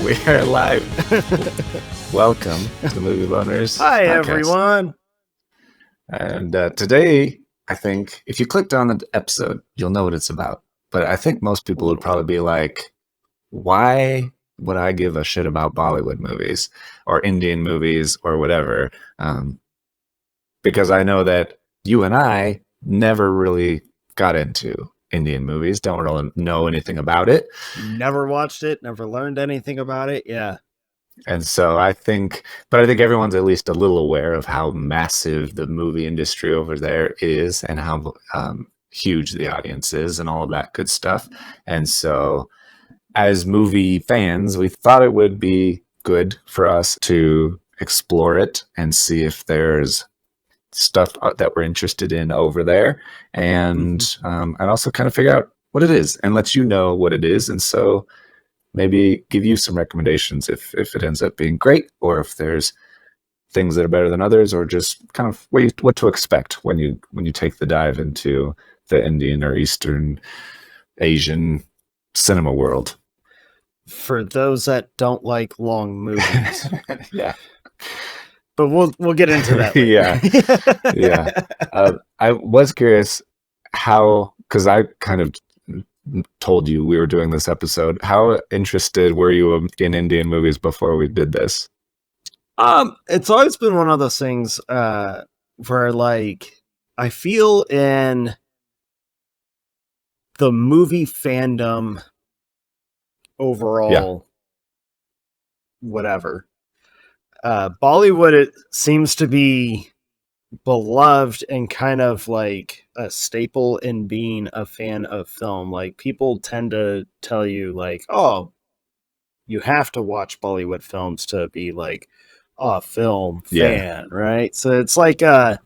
We are live. Welcome to Movie Boners. Hi, podcast. everyone. And today, I think if you clicked on the episode, you'll know what it's about. But I think most people would probably be like, why would I give a shit about Bollywood movies or Indian movies or whatever? Because I know that you and I never really got into Indian movies, don't really know anything about it. Never watched it, never learned anything about it. Yeah. And so I think everyone's at least a little aware of how massive the movie industry over there is and how huge the audience is and all of that good stuff. And so as movie fans, we thought it would be good for us to explore it and see if there's stuff that we're interested in over there, and also kind of figure out what it is and let you know what it is, and so maybe give you some recommendations if it ends up being great, or if there's things that are better than others, or just kind of what to expect when you take the dive into the Indian or Eastern Asian cinema world. For those that don't like long movies. Yeah. But we'll get into that later. Yeah. I was curious how, because I kind of told you we were doing this episode, how interested were you in Indian movies before we did this? It's always been one of those things where, like, I feel in the movie fandom overall, whatever. Bollywood, it seems to be beloved and kind of like a staple in being a fan of film. Like, people tend to tell you, like, oh, you have to watch Bollywood films to be like a film fan, right? So it's like I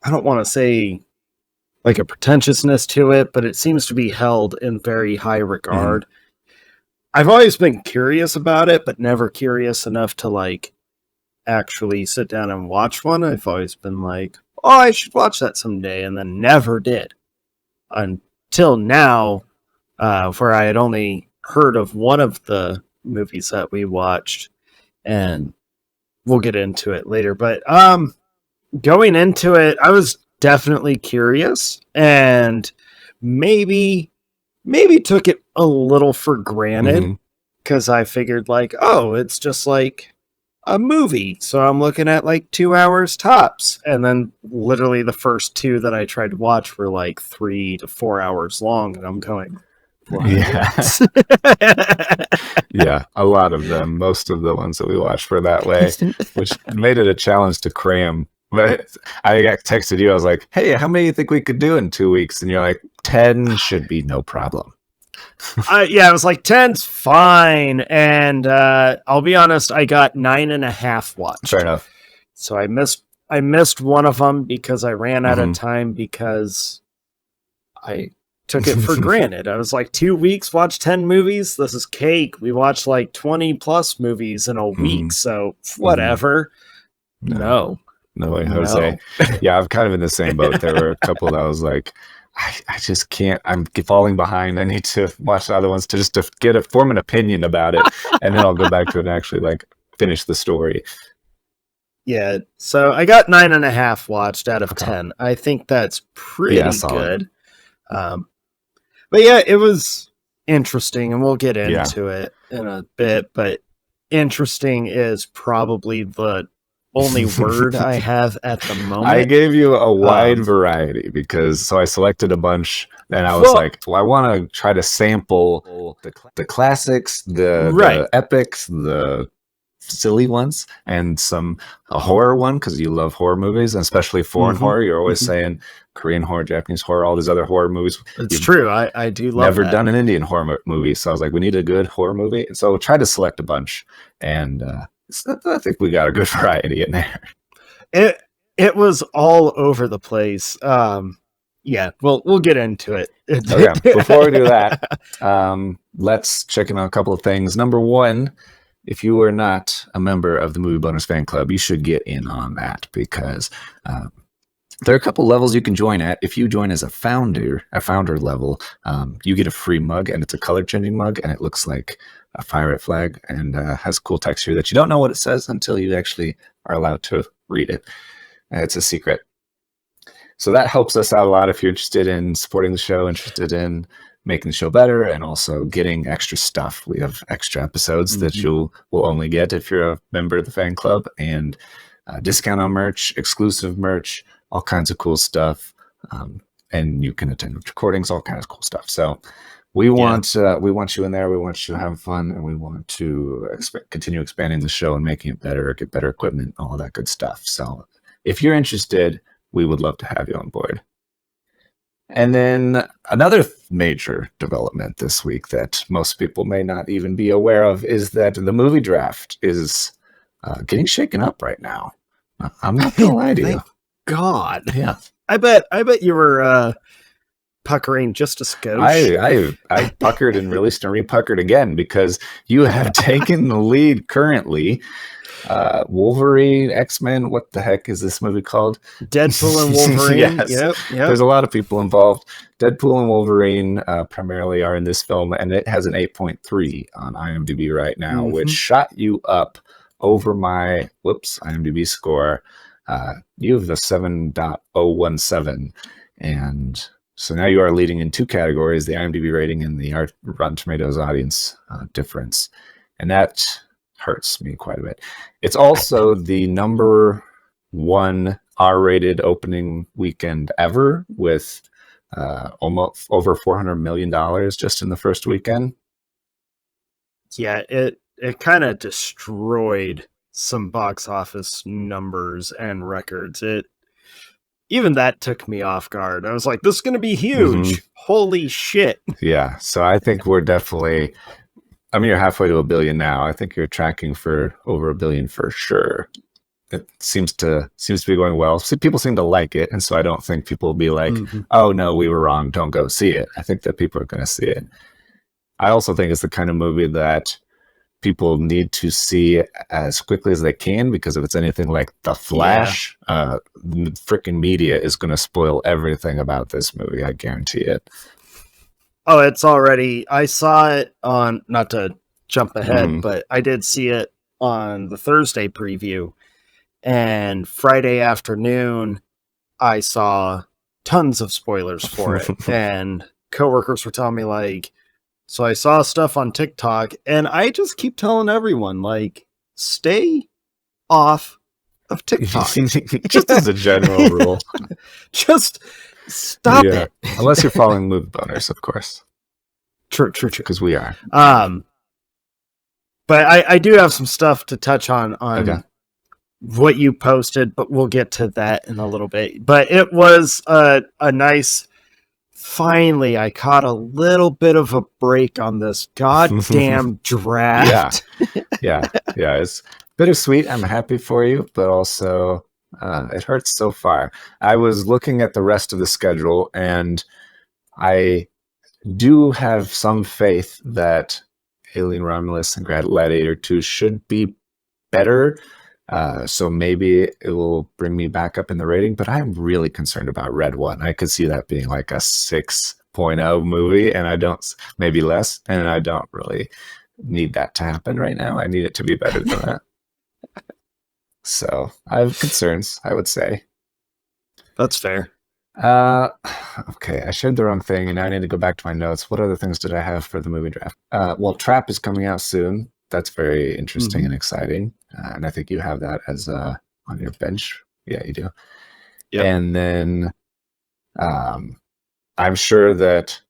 don't want to say like a pretentiousness to it, but it seems to be held in very high regard. I've always been curious about it, but never curious enough to like actually sit down and watch one. I've always been like, oh, I should watch that someday, and then never did until now, where I had only heard of one of the movies that we watched, and we'll get into it later. But going into it, I was definitely curious, and maybe took it a little for granted, because I figured like, oh, it's just like a movie, so I'm looking at like 2 hours tops. And then literally the first two that I tried to watch were like 3 to 4 hours long, and I'm going, what? Yeah, a lot of them. Most of the ones that we watched were that way, which made it a challenge to cram. But I got texted you. I was like, hey, how many do you think we could do in 2 weeks? And you're like, 10 should be no problem. I was like, 10's fine. And I'll be honest, I got 9.5 watched. Fair enough. So I missed one of them because I ran out of time, because I took it for granted. I was like, 2 weeks, watch 10 movies? This is cake. We watched like 20 plus movies in a week, so whatever. No way, Jose. Yeah, I'm kind of in the same boat. There were a couple that I was like, I just can't. I'm falling behind. I need to watch the other ones to form an opinion about it, and then I'll go back to it and actually like finish the story. Yeah, so I got 9.5 watched out of 10. I think that's pretty good. But yeah, it was interesting, and we'll get into it in a bit. But interesting is probably the only word I have at the moment. I gave you a wide variety because I selected a bunch, and I was like, well, I want to try to sample the classics, the epics, the silly ones, and a horror one, because you love horror movies, and especially foreign horror. You're always saying Korean horror, Japanese horror, all these other horror movies. It's true. I do love never done an Indian horror movie, so I was like, we need a good horror movie. And so I tried to select a bunch, and I think we got a good variety in there. It was all over the place. Yeah, we'll get into it. Okay, before we do that, let's check in on a couple of things. Number one, if you are not a member of the Movie Bonus Fan Club, you should get in on that, because There are a couple levels you can join at. If you join as a founder level, you get a free mug, and it's a color changing mug, and it looks like a pirate flag and has cool texture that you don't know what it says until you actually are allowed to read it. It's a secret. So that helps us out a lot if you're interested in supporting the show, interested in making the show better, and also getting extra stuff. We have extra episodes that you will only get if you're a member of the fan club, and discount on merch, exclusive merch, all kinds of cool stuff. And you can attend recordings, all kinds of cool stuff. So we want you in there. We want you to have fun, and we want to continue expanding the show and making it better, get better equipment, all that good stuff. So if you're interested, we would love to have you on board. And then another major development this week that most people may not even be aware of is that the movie draft is getting shaken up right now. I'm not gonna lie to you. God, yeah, I bet you were puckering just a skosh. I puckered and released and repuckered again because you have taken the lead currently. Wolverine, X-Men, what the heck is this movie called? Deadpool and Wolverine. Yes. Yep. There's a lot of people involved. Deadpool and Wolverine primarily are in this film, and it has an 8.3 on IMDb right now, which shot you up over my IMDb score. You have the 7.017, and so now you are leading in two categories: the IMDb rating and the Rotten Tomatoes audience difference, and that hurts me quite a bit. It's also the number one R-rated opening weekend ever, with almost over $400 million just in the first weekend. Yeah, it kind of destroyed some box office numbers and records. Even that took me off guard. I was like, this is going to be huge. Holy shit. Yeah, so I think we're definitely... you're halfway to $1 billion now. I think you're tracking for over $1 billion for sure. It seems to be going well. So people seem to like it, and so I don't think people will be like, "Oh no, we were wrong. Don't go see it." I think that people are going to see it. I also think it's the kind of movie that people need to see as quickly as they can, because if it's anything like The Flash, the freaking media is going to spoil everything about this movie. I guarantee it. Oh, it's already... I saw it on... Not to jump ahead, but I did see it on the Thursday preview. And Friday afternoon, I saw tons of spoilers for it. And coworkers were telling me, like... So I saw stuff on TikTok, and I just keep telling everyone, like, stay off of TikTok. Just as a general rule. Just... Stop it. Unless you're following Movie Boners, of course. True. Because we are. But I do have some stuff to touch on what you posted, but we'll get to that in a little bit. But it was a nice... Finally, I caught a little bit of a break on this goddamn draft. Yeah. It's bittersweet. I'm happy for you, but also... it hurts so far. I was looking at the rest of the schedule, and I do have some faith that Alien Romulus and Gladiator 2 should be better. So maybe it will bring me back up in the rating, but I'm really concerned about Red One. I could see that being like a 6.0 movie, and maybe less, and I don't really need that to happen right now. I need it to be better than that. So I have concerns, I would say. That's fair. Okay, I shared the wrong thing, and now I need to go back to my notes. What other things did I have for the movie draft? Well, Trap is coming out soon. That's very interesting and exciting. And I think you have that as on your bench. Yeah, you do. Yep. And then I'm sure that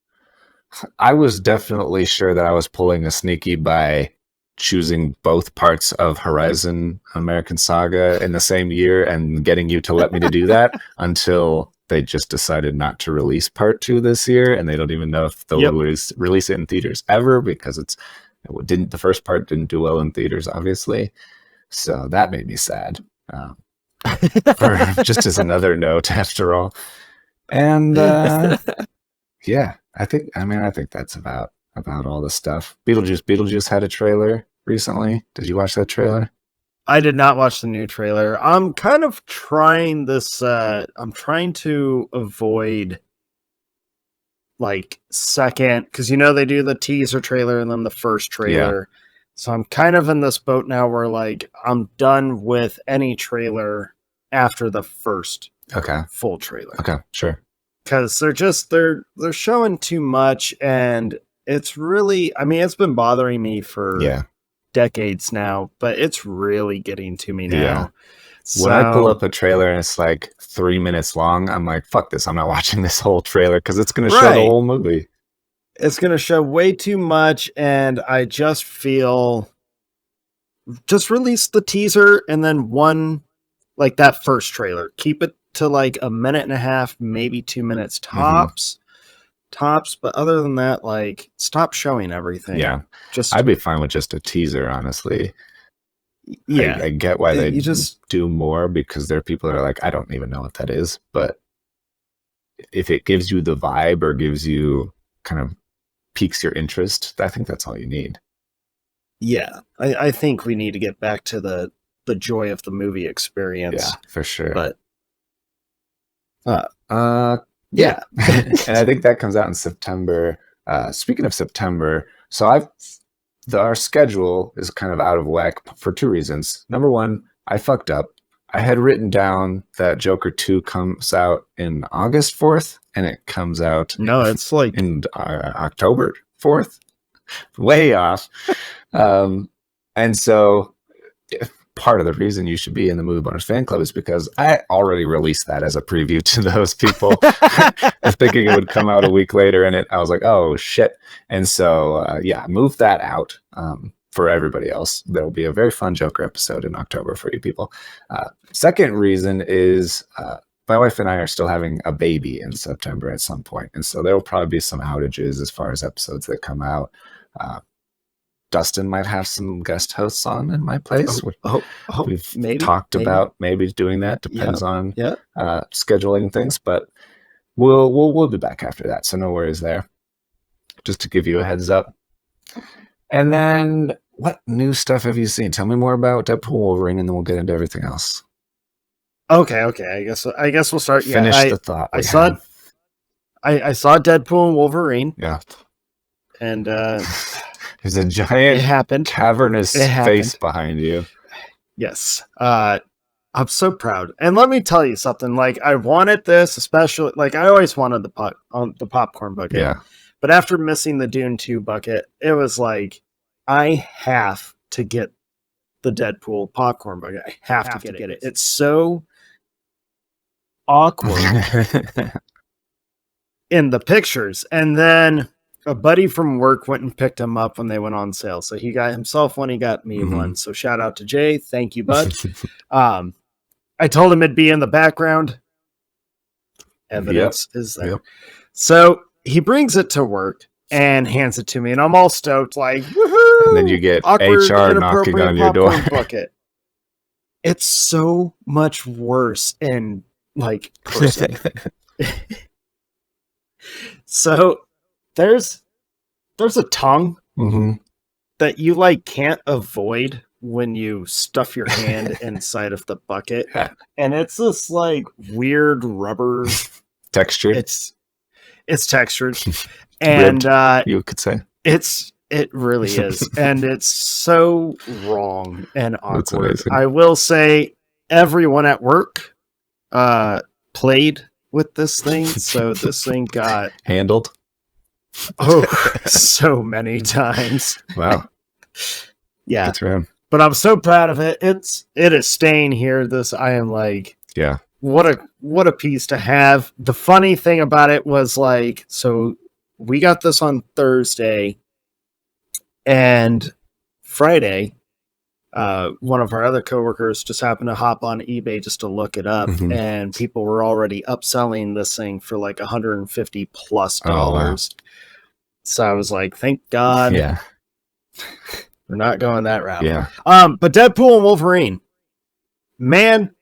I was definitely sure that I was pulling a sneaky by choosing both parts of Horizon American Saga in the same year and getting you to let me to do that until they just decided not to release part 2 this year, and they don't even know if they'll release it in theaters ever, because the first part didn't do well in theaters, obviously. So that made me sad. Just as another note, after all. And yeah, I think that's about all the stuff. Beetlejuice had a trailer recently. Did you watch that trailer? I did not watch the new trailer. I'm kind of trying this. I'm trying to avoid like second, because they do the teaser trailer and then the first trailer. So I'm kind of in this boat now where like I'm done with any trailer after the first full trailer. Okay, sure. Because they're showing too much, and it's really, I mean, it's been bothering me for decades now, but it's really getting to me now. Yeah. When I pull up a trailer and it's like 3 minutes long, I'm like, fuck this. I'm not watching this whole trailer because it's going to show the whole movie. It's going to show way too much. And I just feel just release the teaser and then one, like that first trailer. Keep it to like a minute and a half, maybe 2 minutes tops. But other than that, like, stop showing everything. Yeah. I'd be fine with just a teaser, honestly. Yeah, I get why they just do more, because there are people that are like, I don't even know what that is. But if it gives you the vibe or gives you kind of piques your interest, I think that's all you need. Yeah, I think we need to get back to the joy of the movie experience. Yeah, for sure. But yeah, and I think that comes out in September. Speaking of September, so our schedule is kind of out of whack for two reasons. Number one, I fucked up. I had written down that Joker 2 comes out in August 4th, and it comes out it's like in October 4th. Way off. And so part of the reason you should be in the Movie Boners fan club is because I already released that as a preview to those people. I was thinking it would come out a week later, and I was like, oh shit. And so move that out for everybody else. There'll be a very fun Joker episode in October for you people. Second reason is my wife and I are still having a baby in September at some point, and so there will probably be some outages as far as episodes that come out. Dustin might have some guest hosts on in my place. We've talked about maybe doing that. Depends on scheduling things, but we'll be back after that. So no worries there. Just to give you a heads up. And then, what new stuff have you seen? Tell me more about Deadpool Wolverine, and then we'll get into everything else. Okay. I guess we'll start. Finish the thought. I saw Deadpool and Wolverine. Yeah. And there's a giant cavernous face behind you. Yes. I'm so proud. And let me tell you something. Like, I wanted this, especially, like, I always wanted the popcorn bucket. Yeah. But after missing the Dune 2 bucket, it was like, I have to get the Deadpool popcorn bucket. I have to get it. It's so awkward in the pictures. And then a buddy from work went and picked him up when they went on sale. So he got himself one, he got me one. So shout out to Jay. Thank you, bud. I told him it'd be in the background. Evidence is there. Yep. So he brings it to work and hands it to me, and I'm all stoked, like, woohoo! And then you get awkward, HR knocking on your door. Bucket. It's so much worse in like person. So there's a tongue that you like can't avoid when you stuff your hand inside of the bucket, and it's this like weird rubber texture. It's textured, and you could say it really is, and it's so wrong and awkward. I will say everyone at work played with this thing, so this thing got handled so many times. Wow. Yeah. That's right. But I'm so proud of it. It is staying here. I am like, yeah. What a piece to have. The funny thing about it was like, so we got this on Thursday, and Friday, one of our other coworkers just happened to hop on eBay just to look it up, and people were already upselling this thing for like $150 plus. Oh, wow. So I was like, thank God. Yeah. We're not going that route. Yeah. But Deadpool and Wolverine, man,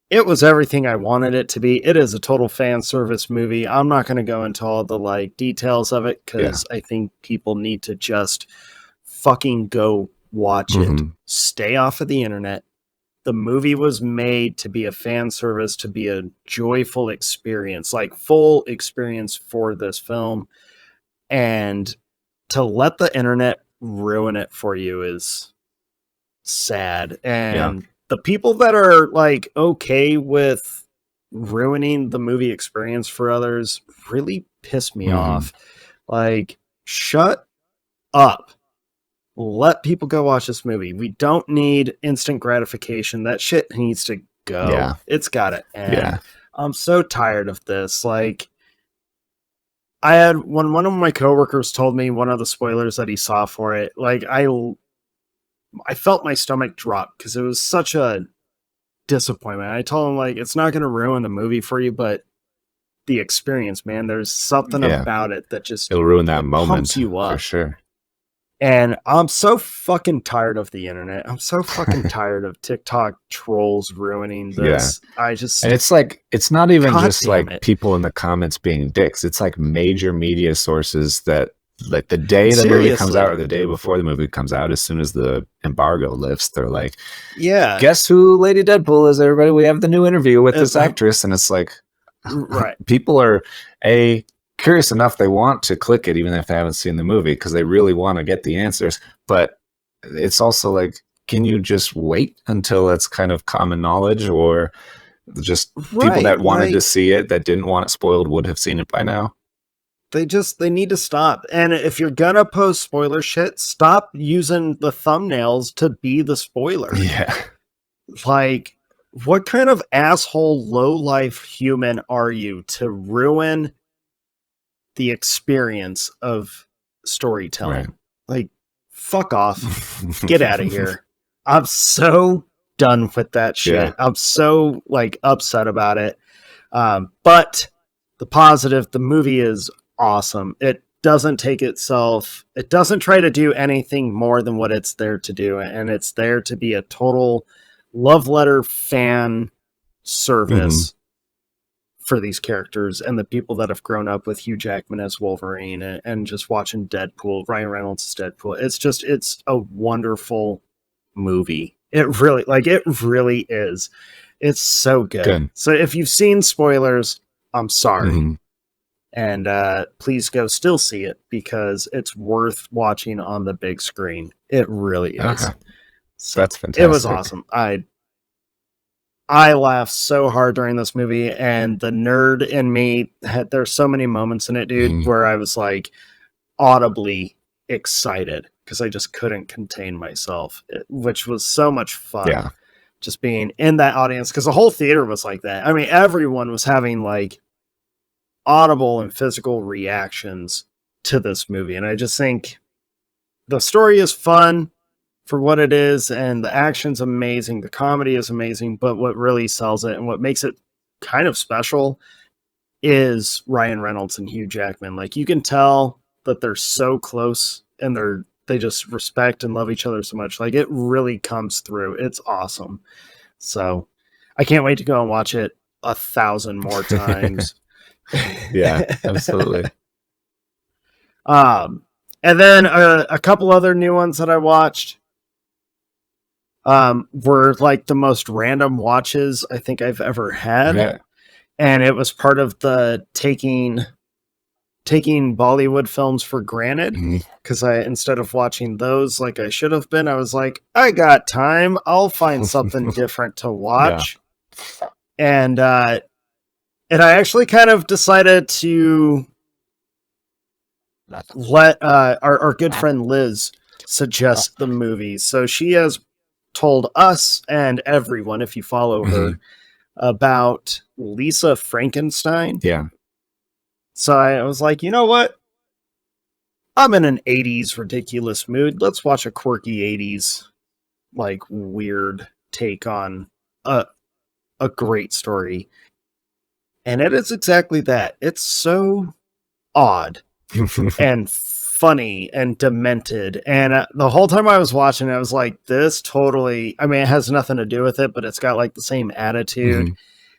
it was everything I wanted it to be. It is a total fan service movie. I'm not going to go into all the like details of it because I think people need to just fucking go watch it. Mhm. Stay off of the internet. The movie was made to be a fan service, to be a joyful experience, like full experience for this film. And to let the internet ruin it for you is sad. Yeah. And the people that are like okay with ruining the movie experience for others really piss me Mhm. off. Like, shut up. Let people go watch this movie. We don't need instant gratification. That shit needs to go. Yeah. It's got to end. Yeah. I'm so tired of this. Like, I had when one of my coworkers told me one of the spoilers that he saw for it, like I felt my stomach drop because it was such a disappointment. I told him like it's not going to ruin the movie for you, but the experience, man, there's something Yeah. about it that just It'll ruin that it moment pumps you for up. sure. And I'm so fucking tired of the internet. I'm so fucking tired of TikTok trolls ruining this. I just And it's like, it's not even God just damn like it. people in the comments being dicks. It's like major media sources that, like, the day the movie comes Seriously. out or the day before the movie comes out, as soon as the embargo lifts, they're like, Yeah. guess who Lady Deadpool is, everybody? We have the new interview with this actress. And it's like, Right. people are curious enough, they want to click it even if they haven't seen the movie because they really want to get the answers. But it's also like, can you just wait until it's kind of common knowledge, or just people that wanted to see it that didn't want it spoiled would have seen it by now? They need to stop. And if you're gonna post spoiler shit, stop using the thumbnails to be the spoiler. Yeah. Like, what kind of asshole low life human are you to ruin the experience of storytelling? Right. Like, fuck off. Get out of here. I'm so done with that shit. Yeah. I'm so like upset about it. But the positive, the movie is awesome. It doesn't try to do anything more than what it's there to do. And it's there to be a total love letter fan service for these characters and the people that have grown up with Hugh Jackman as Wolverine and just watching Deadpool, Ryan Reynolds' Deadpool. It's a wonderful movie. It really is. It's so good. So if you've seen spoilers, I'm sorry. And please go still see it because it's worth watching on the big screen. It really is. Okay. So that's fantastic. It was awesome. I laughed so hard during this movie, and the nerd in me there's so many moments in it, dude, where I was like audibly excited because I just couldn't contain myself, which was so much fun. Yeah. Just being in that audience because the whole theater was like that. I mean, everyone was having like audible and physical reactions to this movie. And I just think the story is fun for what it is, and the action's amazing, the comedy is amazing, but what really sells it and what makes it kind of special is Ryan Reynolds and Hugh Jackman. Like, you can tell that they're so close and they just respect and love each other so much. Like, it really comes through. It's awesome. So I can't wait to go and watch it 1,000 more times. Yeah, absolutely. And then a couple other new ones that I watched were like the most random watches I think I've ever had. Yeah. And it was part of the taking Bollywood films for granted, because instead of watching those like I should have been, I was like, I got time, I'll find something different to watch. Yeah. And I actually kind of decided to let our good friend Liz suggest the movies. So she has told us and everyone, if you follow her, about Lisa Frankenstein. Yeah. So I was like, you know what? I'm in an 80s ridiculous mood. Let's watch a quirky 80s, like, weird take on a great story. And it is exactly that. It's so odd and funny and demented. And the whole time I was watching, I was like, this totally, I mean, it has nothing to do with it, but it's got like the same attitude.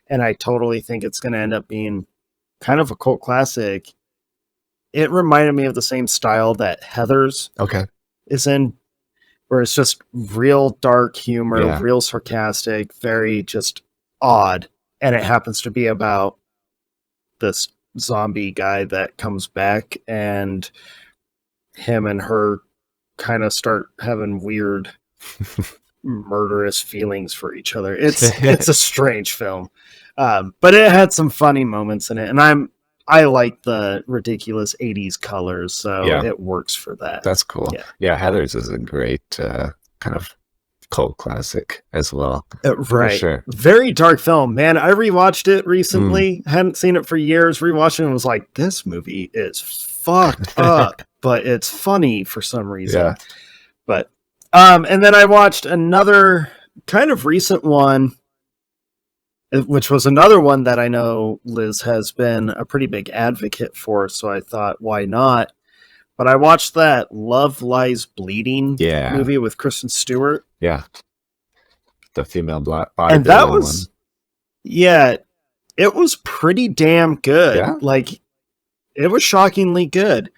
And I totally think it's going to end up being kind of a cult classic. It reminded me of the same style that Heathers is in. where it's just real dark humor, Yeah. real sarcastic, very just odd. And it happens to be about this zombie guy that comes back, and him and her kind of start having weird murderous feelings for each other. It's a strange film. But it had some funny moments in it, and I like the ridiculous 80s colors, so Yeah. it works for that. That's cool. Yeah. Yeah, Heathers is a great kind of cult classic as well. Right. sure. Very dark film. Man, I rewatched it recently. Hadn't seen it for years. Rewatching it and was like, this movie is fucked up, but it's funny for some reason. Yeah. But and then I watched another kind of recent one, which was another one that I know Liz has been a pretty big advocate for, so I thought, why not? But I watched that Love Lies Bleeding Yeah. movie with Kristen Stewart. Yeah. The female body. And that was, yeah, it was pretty damn good. Yeah? Like, it was shockingly good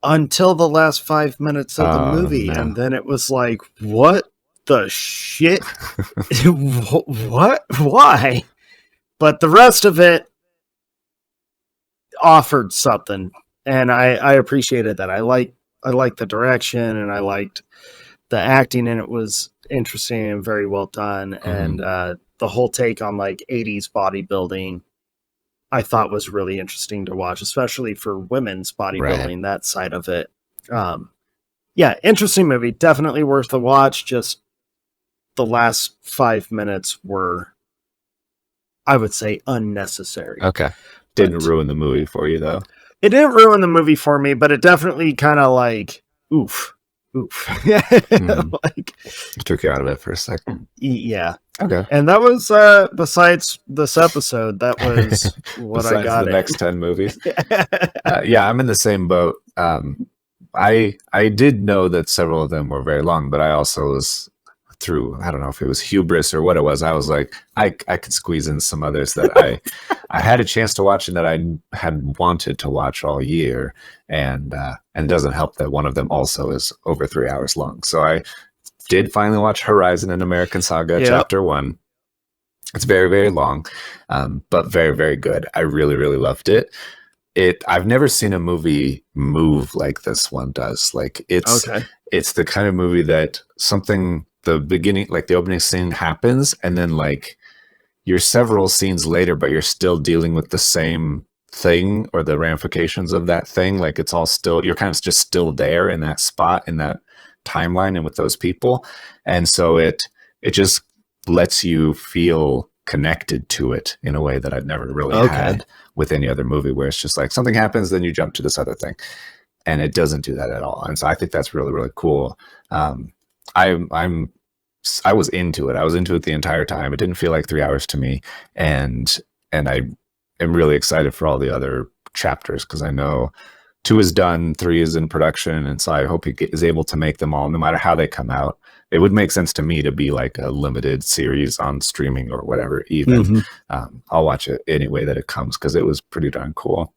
until the last 5 minutes of the movie. no. And then it was like, what the shit? What? Why? But the rest of it offered something. And I appreciated that. I liked the direction, and I liked the acting, and it was interesting and very well done. And the whole take on like 80s bodybuilding, I thought was really interesting to watch, especially for women's bodybuilding, that side of it. Yeah, interesting movie. Definitely worth the watch. Just the last 5 minutes were, I would say, unnecessary. Okay. Didn't ruin the movie for you, though. It didn't ruin the movie for me, but it definitely kind of like, oof. Like, It took you out of it for a second. Yeah. Okay. And that was, besides this episode, that was what Besides I got. the next 10 movies. Yeah, I'm in the same boat. I did know that several of them were very long, but I also was through, I don't know if it was hubris or what it was. I was like, I could squeeze in some others that I had a chance to watch and that I had wanted to watch all year. And it doesn't help that one of them also is over 3 hours long. So I did finally watch Horizon: An American Saga, Chapter 1. It's very, very long, but very, very good. I really, really loved it. I've never seen a movie move like this one does. Like it's the kind of movie that the beginning, like the opening scene happens, and then like you're several scenes later, but you're still dealing with the same thing or the ramifications of that thing. Like it's all still, you're kind of just still there in that spot, in that timeline and with those people. And so it just lets you feel connected to it in a way that I'd never really had with any other movie, where it's just like something happens, then you jump to this other thing. And it doesn't do that at all. And so I think that's really, really cool. I was into it. I was into it the entire time. It didn't feel like 3 hours to me. And I am really excited for all the other chapters, because I know 2 is done, 3 is in production. And so I hope he is able to make them all, no matter how they come out. It would make sense to me to be like a limited series on streaming or whatever, even. I'll watch it any way that it comes, because it was pretty darn cool.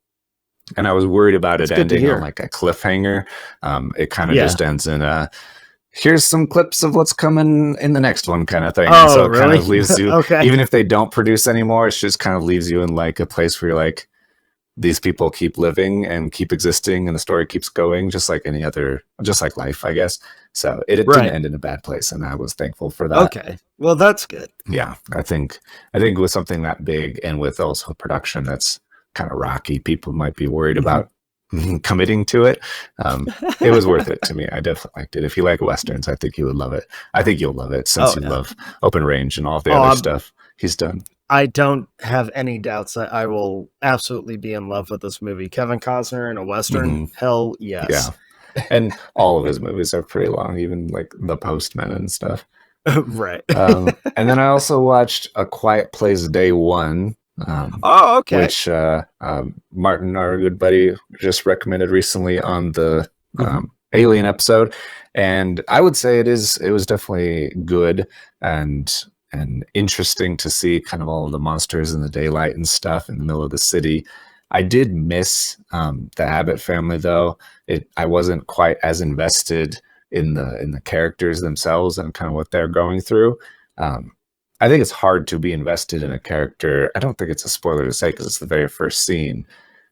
And I was worried about it ending on like a cliffhanger. It kind of just ends in here's some clips of what's coming in the next one kind of thing. Oh, and so it really? kind of leaves you, Okay. even if they don't produce anymore, it just kind of leaves you in like a place where you're like, these people keep living and keep existing, and the story keeps going, just like any other, just like life, I guess. So it didn't end in a bad place, and I was thankful for that. Okay, well, that's good. Yeah, I think with something that big, and with also a production that's kind of rocky, people might be worried about committing to it. It was worth it to me. I definitely liked it. If you like westerns, I think you would love it. I think you'll love it, since you love Open Range and all the other stuff he's done. I don't have any doubts that I will absolutely be in love with this movie. Kevin Costner in a western, hell yes. Yeah, and all of his movies are pretty long, even like The Postman and stuff. Right. And then I also watched A Quiet Place Day 1. Which Martin, our good buddy, just recommended recently on the Alien episode, and I would say it was definitely good and interesting to see kind of all of the monsters in the daylight and stuff in the middle of the city. I did miss the Abbott family, though. I wasn't quite as invested in the characters themselves and kind of what they're going through. I think it's hard to be invested in a character. I don't think it's a spoiler to say because it's the very first scene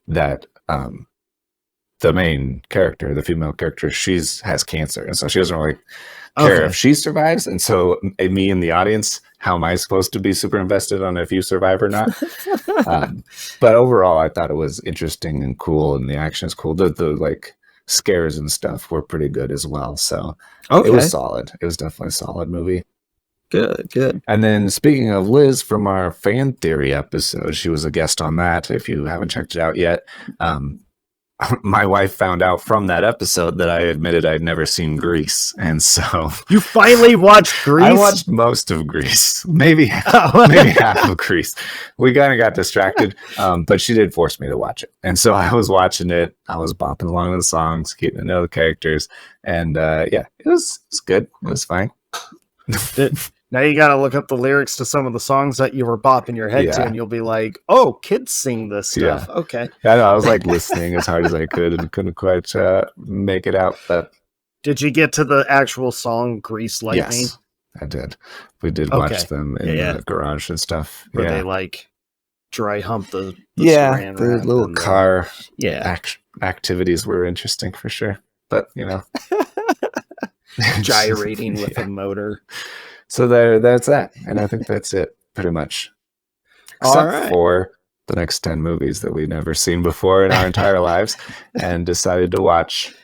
that the main character, the female character, has cancer, and so she doesn't really care if she survives. And so, me in the audience, how am I supposed to be super invested on if you survive or not? But overall, I thought it was interesting and cool, and the action is cool. The like scares and stuff were pretty good as well. So it was solid. It was definitely a solid movie. Good. And then speaking of Liz from our fan theory episode, she was a guest on that. If you haven't checked it out yet, my wife found out from that episode that I admitted I'd never seen Grease, and so you finally watched Grease. I watched most of Grease, maybe half of Grease. We kind of got distracted, but she did force me to watch it, and so I was watching it. I was bopping along to the songs, getting to know the characters, and it was good. It was fine. Now you got to look up the lyrics to some of the songs that you were bopping your head to, and you'll be like, "Oh, kids sing this stuff." Yeah. Okay. Yeah, I know. I was like listening as hard as I could and couldn't quite make it out. But did you get to the actual song "Grease Lightning"? Yes, I did. We did watch them in the garage and stuff. Where they like dry hump the the little car activities were interesting for sure. But gyrating with a motor. So that's that, and I think that's it pretty much. Except for the next 10 movies that we've never seen before in our entire lives, and decided to watch.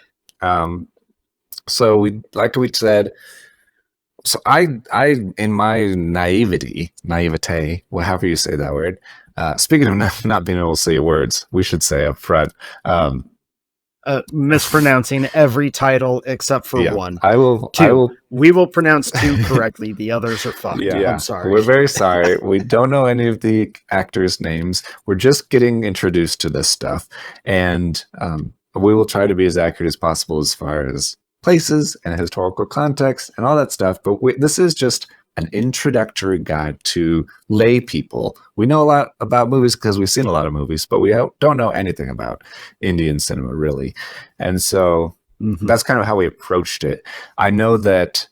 So like we said. So I in my naivete, however you say that word. Speaking of not being able to say words, we should say up front. Mispronouncing every title except for one. We will pronounce 2 correctly. The others are fucked. Yeah. I'm sorry. We're very sorry. We don't know any of the actors' names. We're just getting introduced to this stuff. And we will try to be as accurate as possible as far as places and historical context and all that stuff. But this is just an introductory guide to lay people. We know a lot about movies because we've seen a lot of movies, but we don't know anything about Indian cinema, really. And so that's kind of how we approached it. I know that,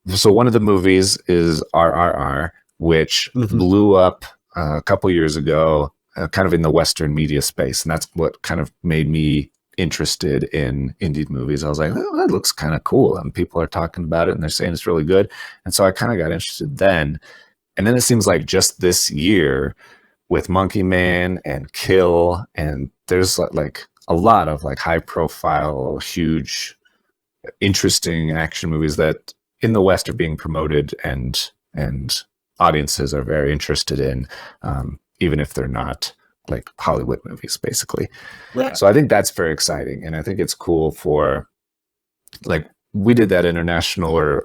so one of the movies is RRR, which blew up a couple years ago, kind of in the Western media space. And that's what kind of made me interested in Indian movies. I was like, oh, that looks kind of cool, and people are talking about it and they're saying it's really good, and so I kind of got interested then. And then it seems like just this year with Monkey Man and Kill, and there's like a lot of like high profile, huge, interesting action movies that in the West are being promoted and audiences are very interested in, even if they're not like Hollywood movies, basically. Right. So I think that's very exciting, and I think it's cool for, like, we did that international or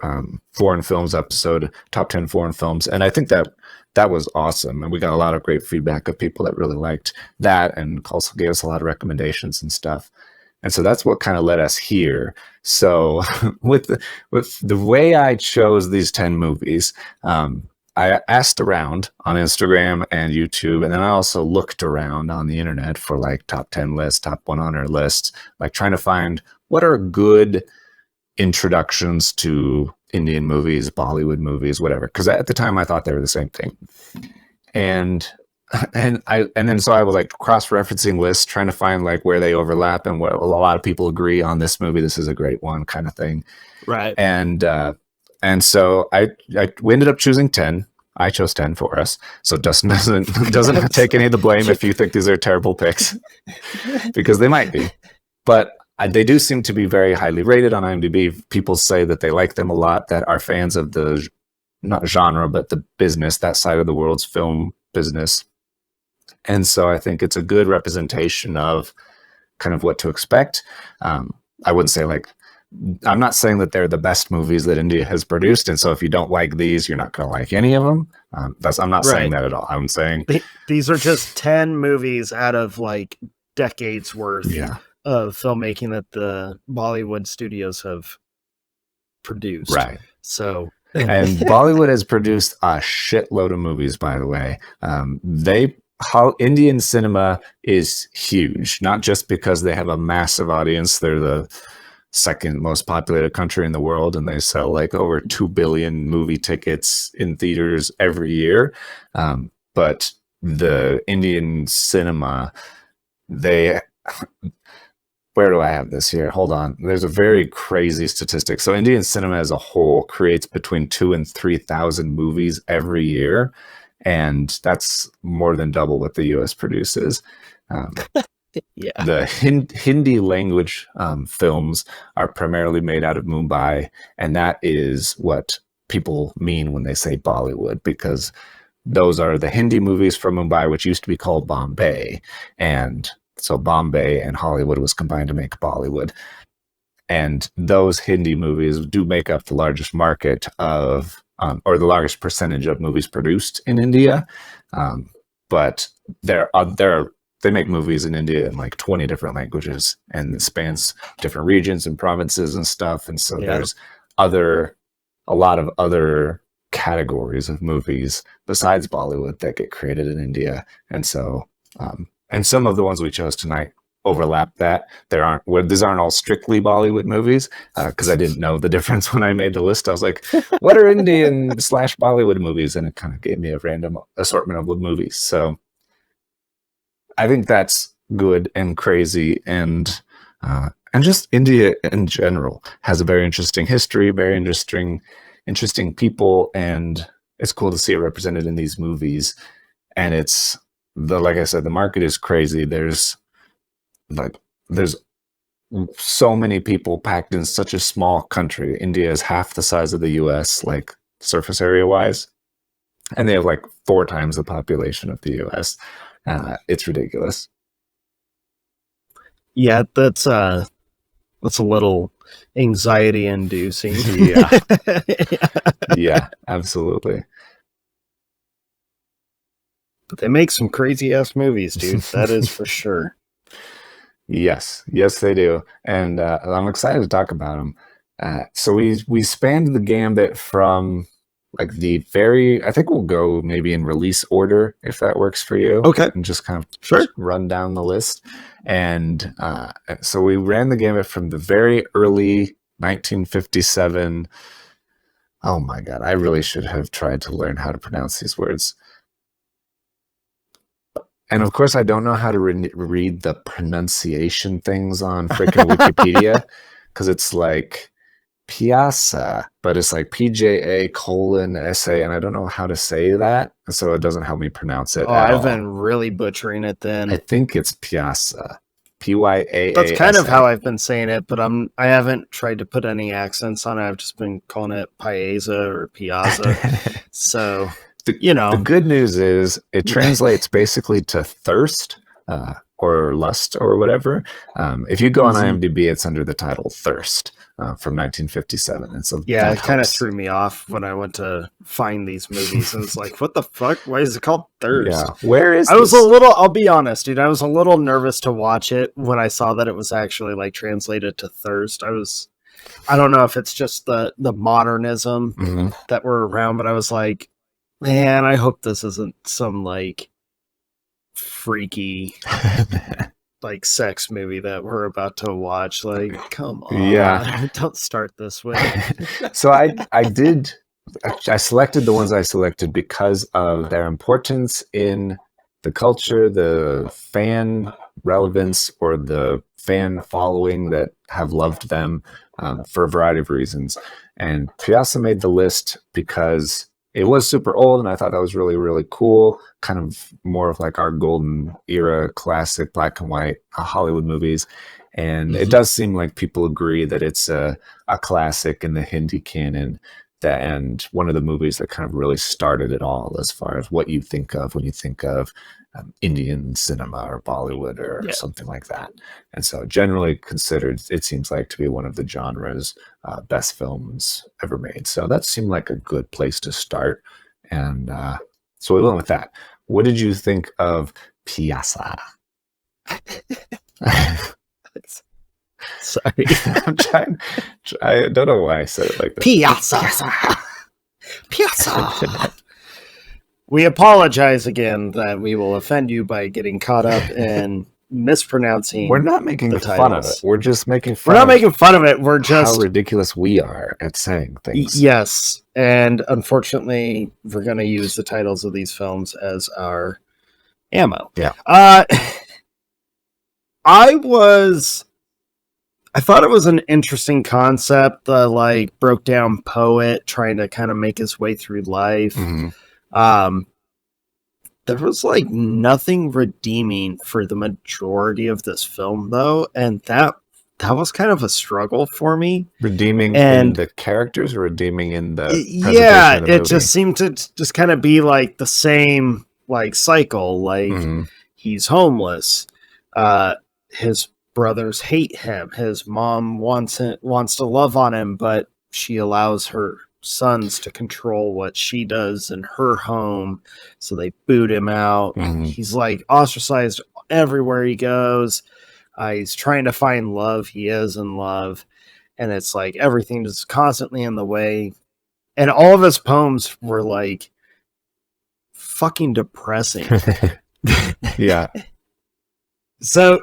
foreign films episode, top 10 foreign films, and I think that was awesome, and we got a lot of great feedback of people that really liked that, and also gave us a lot of recommendations and stuff. And so that's what kind of led us here. So with the way I chose these 10 movies, I asked around on Instagram and YouTube, and then I also looked around on the internet for like top 10 lists, top 100 lists, like trying to find what are good introductions to Indian movies, Bollywood movies, whatever. Because at the time I thought they were the same thing. And then so I was like cross-referencing lists, trying to find like where they overlap and what a lot of people agree on this movie. This is a great one, kind of thing. Right. And so we ended up choosing 10. I chose 10 for us. So Dustin doesn't take any of the blame if you think these are terrible picks, because they might be. But they do seem to be very highly rated on IMDb. People say that they like them a lot, that are fans of the, not genre, but the business, that side of the world's film business. And so I think it's a good representation of kind of what to expect. I wouldn't say like, I'm not saying that they're the best movies that India has produced, and so if you don't like these, you're not going to like any of them. I'm not saying that at all. I'm saying these are just 10 movies out of like decades worth of filmmaking that the Bollywood studios have produced. Right. So, and Bollywood has produced a shitload of movies, by the way. Indian cinema is huge, not just because they have a massive audience. They're the second most populated country in the world, and they sell like over 2 billion movie tickets in theaters every year. But the Indian cinema, they where do I have this here? Hold on. There's a very crazy statistic. So Indian cinema as a whole creates between 2 and 3,000 movies every year, and that's more than double what the U.S. produces. Yeah. The Hindi language films are primarily made out of Mumbai, and that is what people mean when they say Bollywood, because those are the Hindi movies from Mumbai, which used to be called Bombay. And so Bombay and Hollywood was combined to make Bollywood. And those Hindi movies do make up the largest market of, or the largest percentage of movies produced in India. But they make movies in India in like 20 different languages, and it spans different regions and provinces and stuff. And so there's a lot of other categories of movies besides Bollywood that get created in India. And so, and some of the ones we chose tonight overlap that. These aren't all strictly Bollywood movies, because I didn't know the difference when I made the list. I was like, what are Indian / Bollywood movies? And it kind of gave me a random assortment of movies. So I think that's good and crazy, and just India in general has a very interesting history, very interesting people, and it's cool to see it represented in these movies. And like I said, the market is crazy. There's so many people packed in such a small country. India is half the size of the US, like surface area wise, and they have like 4 times the population of the US. It's ridiculous. Yeah, that's a little anxiety inducing. Yeah. Yeah, absolutely. But they make some crazy ass movies, dude. That is for sure. Yes, they do, and I'm excited to talk about them. So we spanned the gambit from like I think we'll go maybe in release order if that works for you. Okay, and just kind of run down the list. And so we ran the gambit from the very early 1957. Oh my God, I really should have tried to learn how to pronounce these words. And of course, I don't know how to read the pronunciation things on freaking Wikipedia, because it's like Pyaasa, but it's like PJA:SA, and I don't know how to say that, so it doesn't help me pronounce it. I've been really butchering it then. I think it's Pyaasa. Pyaa. That's kind of how I've been saying it, but I haven't tried to put any accents on it. I've just been calling it Pyaasa or Pyaasa. So the good news is it translates basically to thirst or lust or whatever. If you go on IMDb, it's under the title Thirst from 1957. And so it kind of threw me off when I went to find these movies. And it's like, what the fuck? Why is it called Thirst? Yeah. Where is I'll be honest, dude. I was a little nervous to watch it when I saw that it was actually like translated to Thirst. I don't know if it's just the modernism that were around, but I was like, man, I hope this isn't some like freaky like sex movie that we're about to watch. Like, come on. Yeah. Don't start this way. So I selected the ones I selected because of their importance in the culture, the fan relevance, or the fan following that have loved them for a variety of reasons. And Pyaasa made the list because it was super old, and I thought that was really, really cool. Kind of more of like our golden era classic black and white Hollywood movies. And it does seem like people agree that it's a classic in the Hindi canon, and one of the movies that kind of really started it all as far as what you think of when you think of Indian cinema or Bollywood or something like that. And so generally considered, it seems like to be one of the genre's best films ever made. So that seemed like a good place to start. And so we went with that. What did you think of Pyaasa? Sorry. I'm trying. I don't know why I said it like that. Pyaasa. Pyaasa. We apologize again that we will offend you by getting caught up in mispronouncing. We're not making the fun of it. titles. We're just making fun We're not of making fun of it. We're just how ridiculous we are at saying things. Yes, and unfortunately, we're going to use the titles of these films as our ammo. Yeah. I thought it was an interesting concept. The like broke down poet trying to kind of make his way through life. Mm-hmm. There was like nothing redeeming for the majority of this film, though, and that was kind of a struggle for me. Redeeming in the characters or redeeming in the yeah, of the it movie? just seemed to just kind of be like the same like cycle. Like he's homeless. His brothers hate him. His mom wants to love on him, but she allows her sons to control what she does in her home, so they boot him out. He's like ostracized everywhere he goes. He's trying to find love. He is in love, and it's like everything is constantly in the way. And all of his poems were like fucking depressing. Yeah. So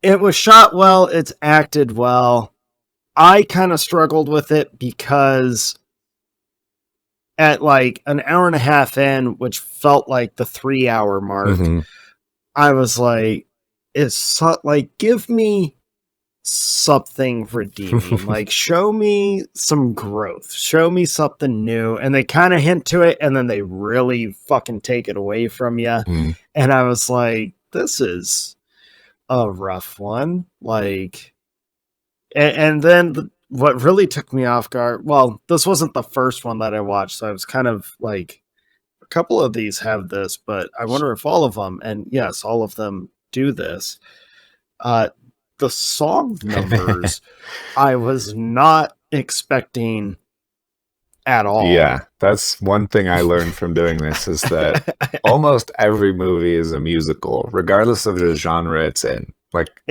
it was shot well. It's acted well. I kind of struggled with it because at like an hour and a half in, which felt like the 3-hour mark, I was like, give me something redeeming. Like, show me some growth. Show me something new. And they kind of hint to it, and then they really fucking take it away from you. And I was like, this is a rough one. Like, and then what really took me off guard, well, this wasn't the first one that I watched, so I was kind of like, a couple of these have this, but I wonder if all of them, and yes, all of them do this. The song numbers, I was not expecting at all. Yeah, that's one thing I learned from doing this, is that almost every movie is a musical, regardless of the genre it's in. Like,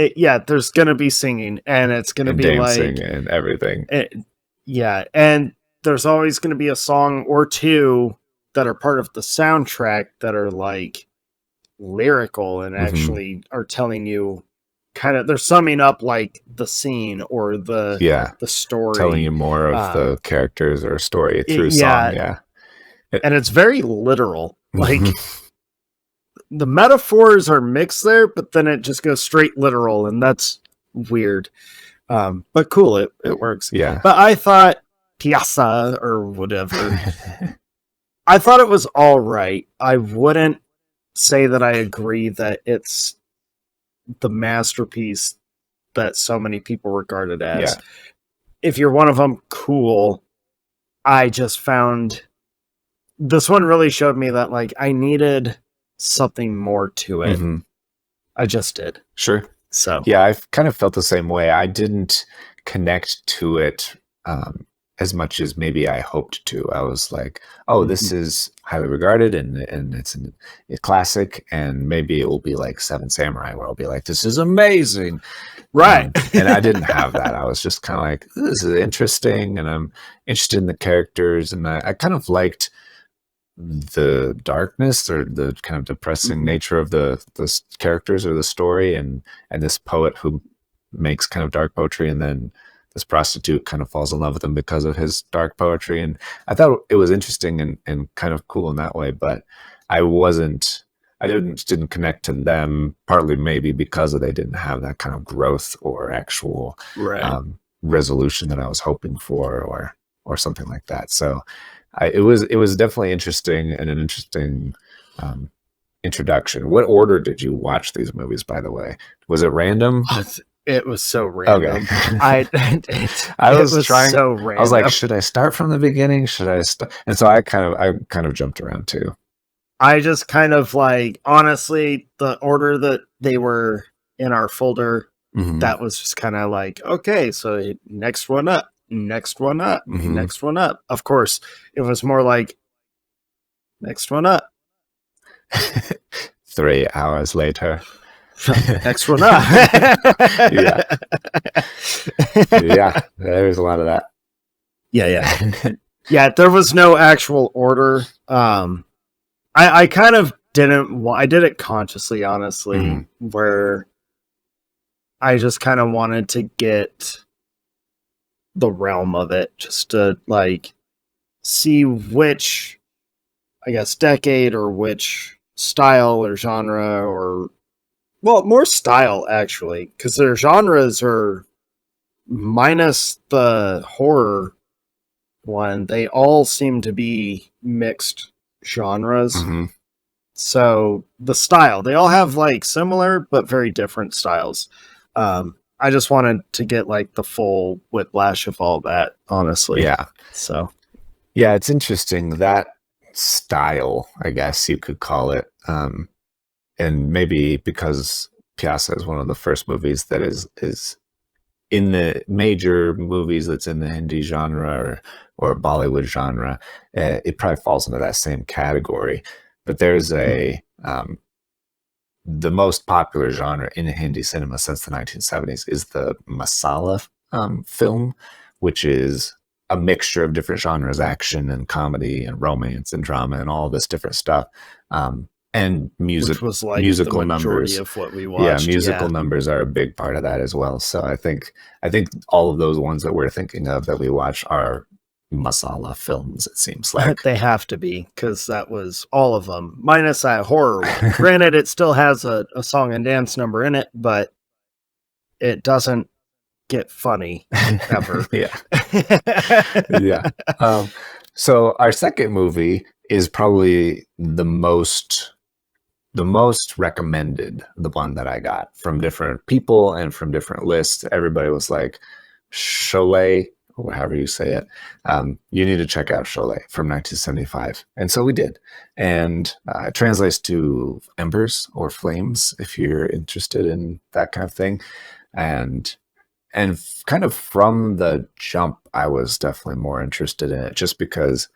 there's gonna be singing, and it's gonna be dancing like and everything. And there's always gonna be a song or two that are part of the soundtrack that are like lyrical and actually are telling you kind of, they're summing up like the scene or the story, telling you more of the characters or story through song. And it's very literal. Like the metaphors are mixed there, but then it just goes straight literal, and that's weird. But cool, it works. Yeah. But I thought Pyaasa or whatever, I thought it was all right. I wouldn't say that I agree that it's the masterpiece that so many people regard it as. If you're one of them, cool. I just found this one really showed me that like I needed something more to it. I just did. Sure. So yeah, I've kind of felt the same way. I didn't connect to it as much as maybe I hoped to. I was like, oh, this is highly regarded and it's a classic, and maybe it will be like Seven Samurai, where I'll be like, this is amazing. Right. And I didn't have that. I was just kind of like, this is interesting, and I'm interested in the characters, and I kind of liked the darkness or the kind of depressing nature of the characters or the story, and this poet who makes kind of dark poetry, and then this prostitute kind of falls in love with him because of his dark poetry. And I thought it was interesting and kind of cool in that way, but I didn't connect to them, partly maybe because they didn't have that kind of growth or actual resolution that I was hoping for, or something like that. So it was definitely interesting, and an interesting introduction. What order did you watch these movies, by the way? Was it random? It was so random. Okay. I was trying. So random. I was like, should I start from the beginning? Should I start? And so I kind of jumped around too. I just kind of like, honestly, the order that they were in our folder, that was just kind of like, okay, so next one up, next one up, next one up. Of course, it was more like next one up. 3 hours later. Next one up. Yeah, there's a lot of that. Yeah, there was no actual order. I kind of didn't. I did it consciously, honestly, where I just kind of wanted to get the realm of it, just to like see which, I guess, decade or which style or genre, or well, more style actually, because their genres are, minus the horror one, they all seem to be mixed genres. Mm-hmm. So the style, they all have like similar but very different styles. I just wanted to get like the full whiplash of all that, honestly. Yeah. So Yeah, it's interesting that style, I guess you could call it. And maybe because Pyaasa is one of the first movies that is in the major movies that's in the Hindi genre or Bollywood genre, it probably falls into that same category. But there's the most popular genre in Hindi cinema since the 1970s is the masala film, which is a mixture of different genres, action and comedy and romance and drama and all this different stuff. And which was like musical the majority numbers. of what we Yeah, watched. musical numbers are a big part of that as well. So I think all of those ones that we're thinking of that we watch are masala films, it seems like. They have to be, because that was all of them, minus that horror one. Granted, it still has a song and dance number in it, but it doesn't get funny ever. Yeah. Yeah. So our second movie is probably the most recommended, the one that I got from different people and from different lists. Everybody was like, Sholay, or however you say it. You need to check out Sholay from 1975. And so we did. And it translates to embers or flames if you're interested in that kind of thing. And kind of from the jump, I was definitely more interested in it just because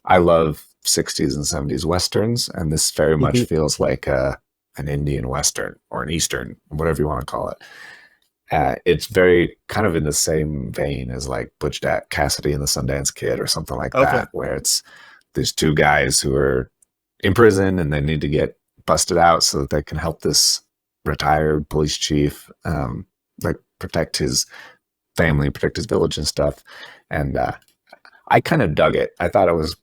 I love 60s and 70s westerns, and this very much feels like an Indian western or an Eastern, whatever you want to call it. It's very kind of in the same vein as like Butch Cassidy and the Sundance Kid or something like that, where it's these two guys who are in prison and they need to get busted out so that they can help this retired police chief like protect his family, protect his village and stuff. And I kind of dug it. I thought it was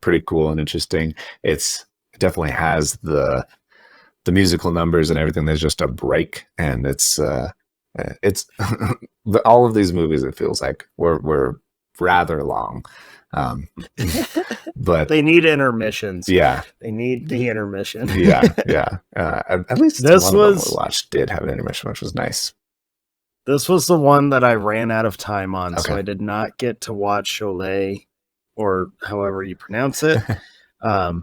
pretty cool and interesting. It definitely has the musical numbers and everything. There's just a break, and it's all of these movies. It feels like were rather long, but they need intermissions. Yeah, they need the intermission. yeah. At least this one of them we watched did have an intermission, which was nice. This was the one that I ran out of time on, so I did not get to watch Sholay, or however you pronounce it. I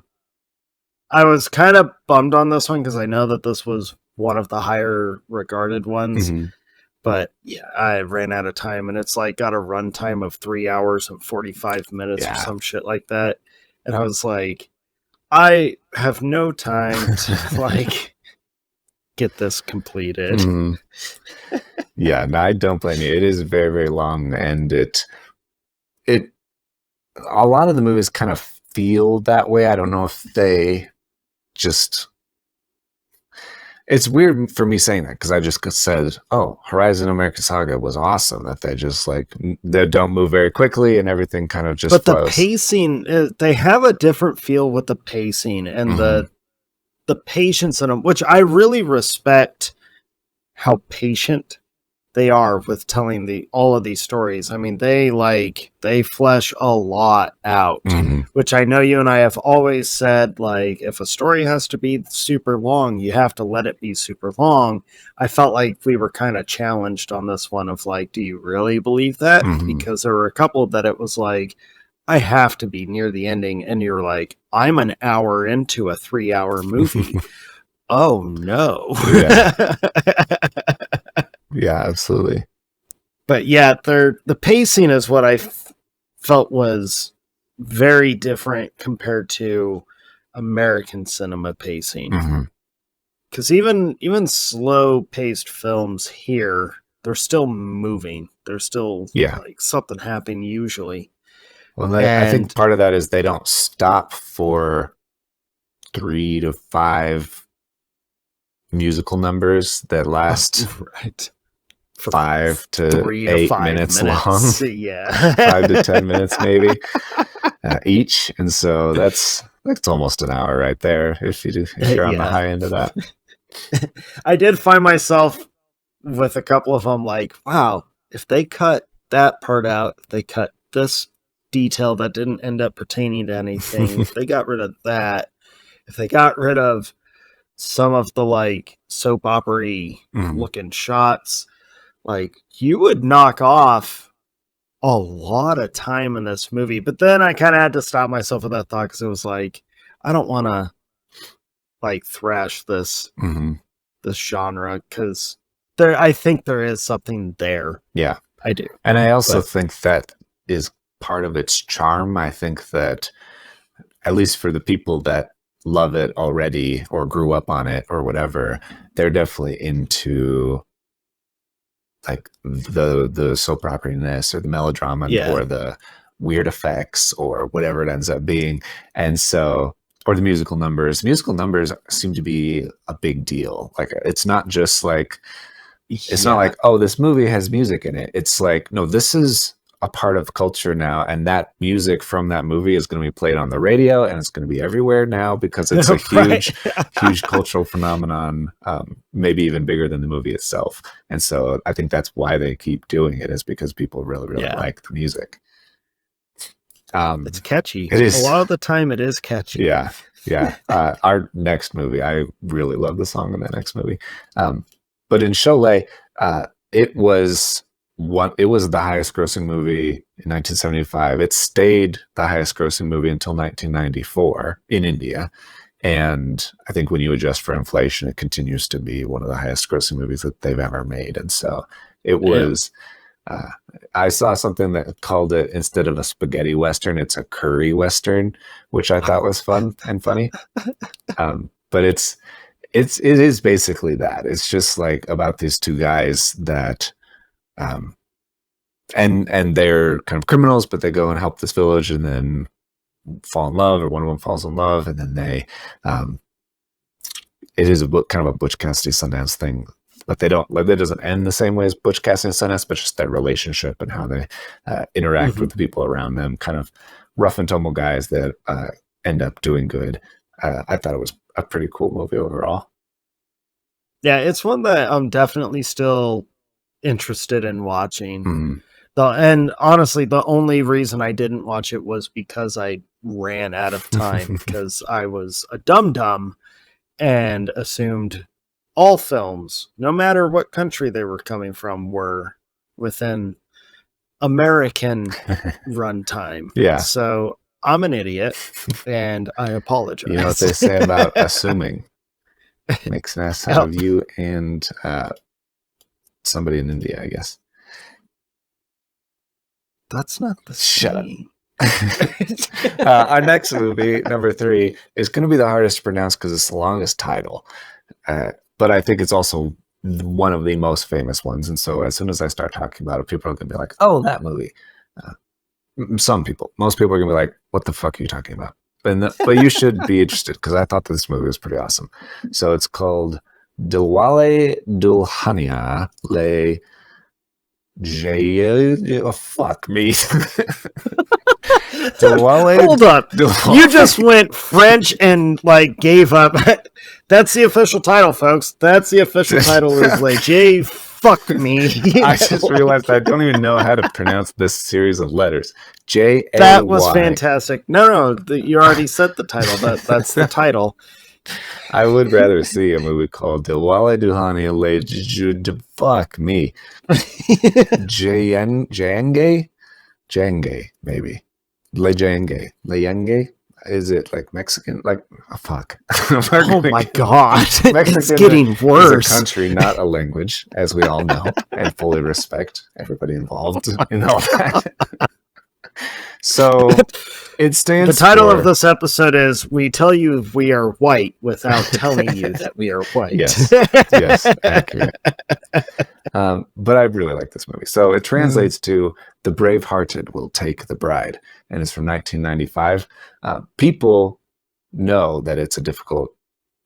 was kind of bummed on this one because I know that this was one of the higher regarded ones. Mm-hmm. But yeah, I ran out of time, and it's like got a runtime of 3 hours and 45 minutes or some shit like that. And I was like, I have no time to like get this completed. Mm-hmm. Yeah, no, I don't blame you. It is very, very long, and it a lot of the movies kind of feel that way. I don't know if they just. It's weird for me saying that because I just said, "Oh, Horizon American Saga was awesome." That they just like they don't move very quickly and everything kind of just. But flows. The pacing, they have a different feel with the pacing and the patience in them, which I really respect. How patient they are with telling all of these stories. I mean, they flesh a lot out, which I know you and I have always said, like, if a story has to be super long, you have to let it be super long. I felt like we were kind of challenged on this one of like, do you really believe that? Because there were a couple that it was like, I have to be near the ending. And you're like, I'm an hour into a 3-hour movie. Oh no. Yeah, absolutely. But yeah, the pacing is what I felt was very different compared to American cinema pacing. Because even slow paced films here, they're still moving. They're still like something happening usually. Well, I think part of that is they don't stop for 3 to 5 musical numbers that last for 5 to 3 to 8 5 minutes long, Yeah. 5 to 10 minutes maybe each, and so that's almost an hour right there if you're on the Yeah. high end of that. I did find myself with a couple of them like, wow, if they cut that part out, if they cut this detail that didn't end up pertaining to anything, if they got rid of that, if they got rid of some of the like soap opera looking shots, like you would knock off a lot of time in this movie. But then I kind of had to stop myself with that thought because it was like, I don't want to like thrash this this genre because I think there is something there. Yeah, I do. And I also think that is part of its charm. I think that at least for the people that love it already or grew up on it or whatever, they're definitely into like the soap opera-ness or the melodrama or the weird effects or whatever it ends up being. And so, or the musical numbers seem to be a big deal. Like, it's not just like, it's not like, oh, this movie has music in it. It's like, no, this is a part of culture now, and that music from that movie is going to be played on the radio, and it's going to be everywhere now because it's a huge cultural phenomenon, maybe even bigger than the movie itself. And so I think that's why they keep doing it, is because people really like the music. It's catchy. It is. A lot of the time it is catchy. Yeah. Our next movie, I really love the song in that next movie. But in Sholay, it was the highest grossing movie in 1975. It stayed the highest grossing movie until 1994 in India. And I think when you adjust for inflation, it continues to be one of the highest grossing movies that they've ever made. And so it was, I saw something that called it, instead of a spaghetti Western, it's a curry Western, which I thought was fun and funny. But it is basically that. It's just like about these two guys that, and they're kind of criminals, but they go and help this village and then fall in love, or one of them falls in love, and then they, it is kind of a Butch Cassidy Sundance thing, but they don't, like, it doesn't end the same way as Butch Cassidy and Sundance, but just their relationship and how they interact with the people around them, kind of rough and tumble guys that end up doing good. I thought it was a pretty cool movie overall. Yeah, it's one that I'm definitely still interested in watching. And honestly, the only reason I didn't watch it was because I ran out of time because I was a dum-dum and assumed all films, no matter what country they were coming from, were within American runtime. Yeah. So I'm an idiot and I apologize. You know what they say about assuming? Makes an ass out of you and somebody in India, I guess. That's not the same. Shut up. Our next movie, number 3, is going to be the hardest to pronounce because it's the longest title. But I think it's also one of the most famous ones. And so as soon as I start talking about it, people are going to be like, oh, that movie. Most people are going to be like, what the fuck are you talking about? But you should be interested because I thought this movie was pretty awesome. So it's called Dilwale Dulhania Le Jayenge. Oh, fuck me. Dilwale. Hold up. Dilwale. You just went French and like gave up. That's the official title, folks. That's the official title is Le J. Fuck me. I just realized I don't even know how to pronounce this series of letters. J-A-Y. That was fantastic. No, you already said the title. That's the title. I would rather see a movie called Dilwale Dulhania Le fuck me. Jayenge? Jayenge, maybe. Le Jayenge. Le Jayenge? Is it like Mexican? Like, oh, fuck. Oh my god. Mexican it's getting worse. Is a country, not a language, as we all know, and fully respect everybody involved in all that. So it stands. The title of this episode is "We Tell You We Are White Without Telling You That We Are White." Yes, accurate. But I really like this movie. So it translates to "The Brave-Hearted Will Take the Bride," and it's from 1995. People know that it's a difficult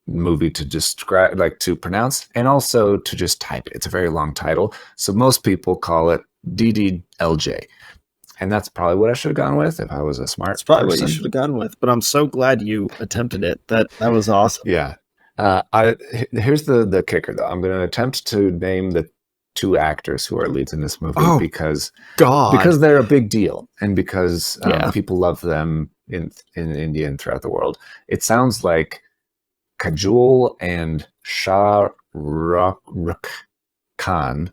movie to describe, like to pronounce, and also to just type it. It's a very long title, so most people call it DDLJ, and that's probably what I should have gone with if I was a smart It's probably what you person. should have gone with, but I'm so glad you attempted it. That was awesome. Yeah. Here's the kicker though. I'm going to attempt to name the two actors who are leads in this movie Oh, because God. they're a big deal and because Yeah. people love them in India and throughout the world. It sounds like Kajol and Shah Rukh Khan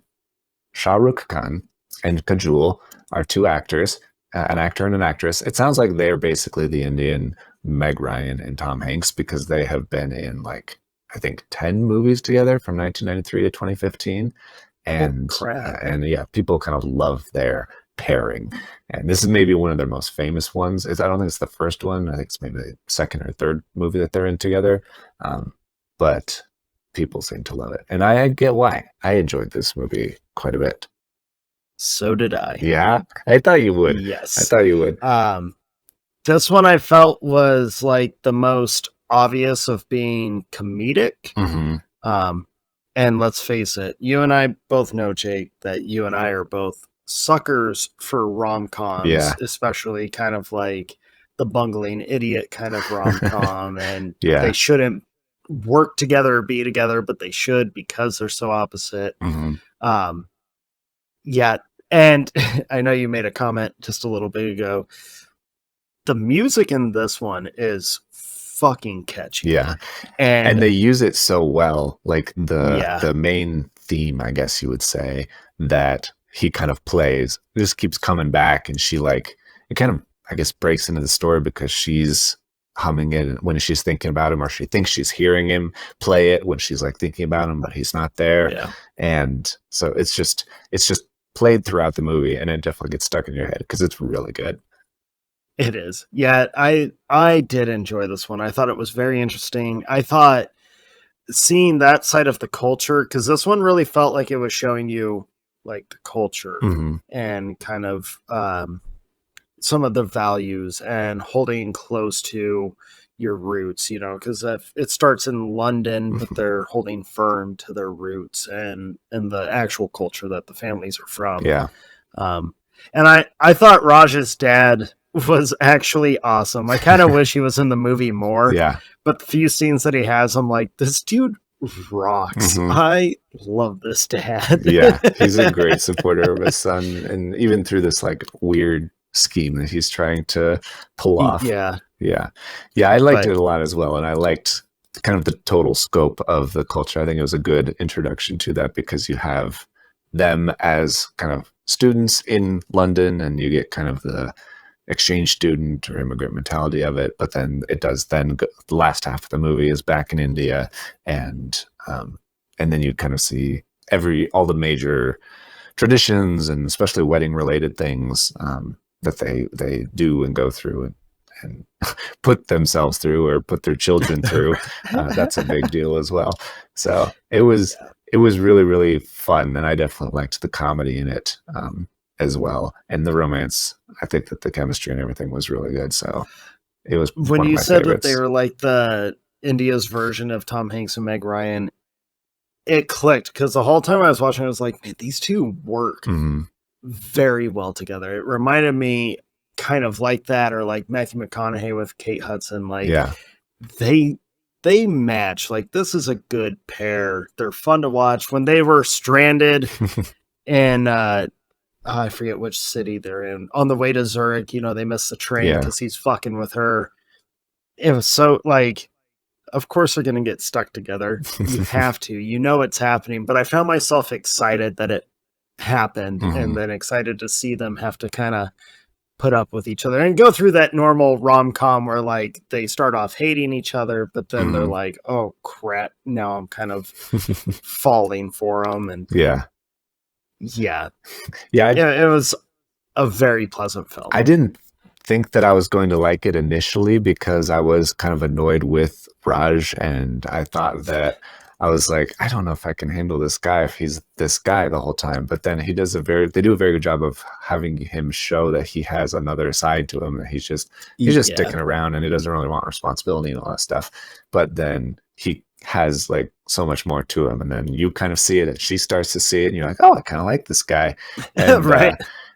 and Kajol are two actors, an actor and an actress. It sounds like they're basically the Indian Meg Ryan and Tom Hanks because they have been in like I think 10 movies together from 1993 to 2015, and crap. yeah, people kind of love their pairing. And this is maybe one of their most famous ones. I don't think it's the first one. I think it's maybe the second or third movie that they're in together. But people seem to love it, and I get why. I enjoyed this movie quite a bit. So did I. Yeah, I thought you would. Yes. I thought you would. This one I felt was like the most obvious of being comedic. Mm-hmm. And let's face it, you and I both know, Jake, that you and I are both suckers for rom-coms, Yeah. especially kind of like the bungling idiot kind of rom-com. And Yeah. they shouldn't work together or be together, but they should because they're so opposite. Mm-hmm. Yeah. And I know you made a comment just a little bit ago. The music in this one is fucking catchy. Yeah. And they use it so well, like the main theme, I guess you would say, that he kind of plays just keeps coming back, and she like it kind of I guess breaks into the story because she's humming it when she's thinking about him, or she thinks she's hearing him play it when she's like thinking about him, but he's not there. Yeah. And so it's just played throughout the movie, and it definitely gets stuck in your head because it's really good. It is. Yeah, I did enjoy this one. I thought it was very interesting. I thought seeing that side of the culture, because this one really felt like it was showing you like the culture Mm-hmm. and kind of some of the values and holding close to your roots, you know, because it starts in London, but they're holding firm to their roots and the actual culture that the families are from. Yeah. And I thought Raj's dad was actually awesome. I kind of wish he was in the movie more. Yeah. But the few scenes that he has, I'm like, this dude rocks. Mm-hmm. I love this dad. Yeah. He's a great supporter of his son. And even through this like weird scheme that he's trying to pull off. Yeah. Yeah. Yeah. I liked it a lot as well. And I liked kind of the total scope of the culture. I think it was a good introduction to that because you have them as kind of students in London and you get kind of the exchange student or immigrant mentality of it, but then it does then go, the last half of the movie is back in India, and then you kind of see all the major traditions and especially wedding related things that they do and go through and put themselves through or put their children through. That's a big deal as well. So it was really, really fun, and I definitely liked the comedy in it as well, and the romance. I think that the chemistry and everything was really good. So it was when one you of my said favorites. that they were like the India's version of Tom Hanks and Meg Ryan, it clicked because the whole time I was watching, I was like, man, these two work very well together. It reminded me kind of like that, or like Matthew McConaughey with Kate Hudson. Like, they match. Like, this is a good pair. They're fun to watch. When they were stranded in I forget which city they're in, on the way to Zurich, you know, they missed the train because he's fucking with her. It was so like, of course they're going to get stuck together. You have to, you know, it's happening. But I found myself excited that it happened, and then excited to see them have to kind of put up with each other and go through that normal rom-com where like they start off hating each other, but then they're like, oh crap, now I'm kind of falling for them. And it was a very pleasant film. I didn't think that I was going to like it initially because I was kind of annoyed with Raj, and I thought that I was like, I don't know if I can handle this guy if he's this guy the whole time. But then they do a very good job of having him show that he has another side to him, that he's just sticking around and he doesn't really want responsibility and all that stuff. But then he has like so much more to him, and then you kind of see it, and she starts to see it, and you're like, oh, I kind of like this guy, and Right.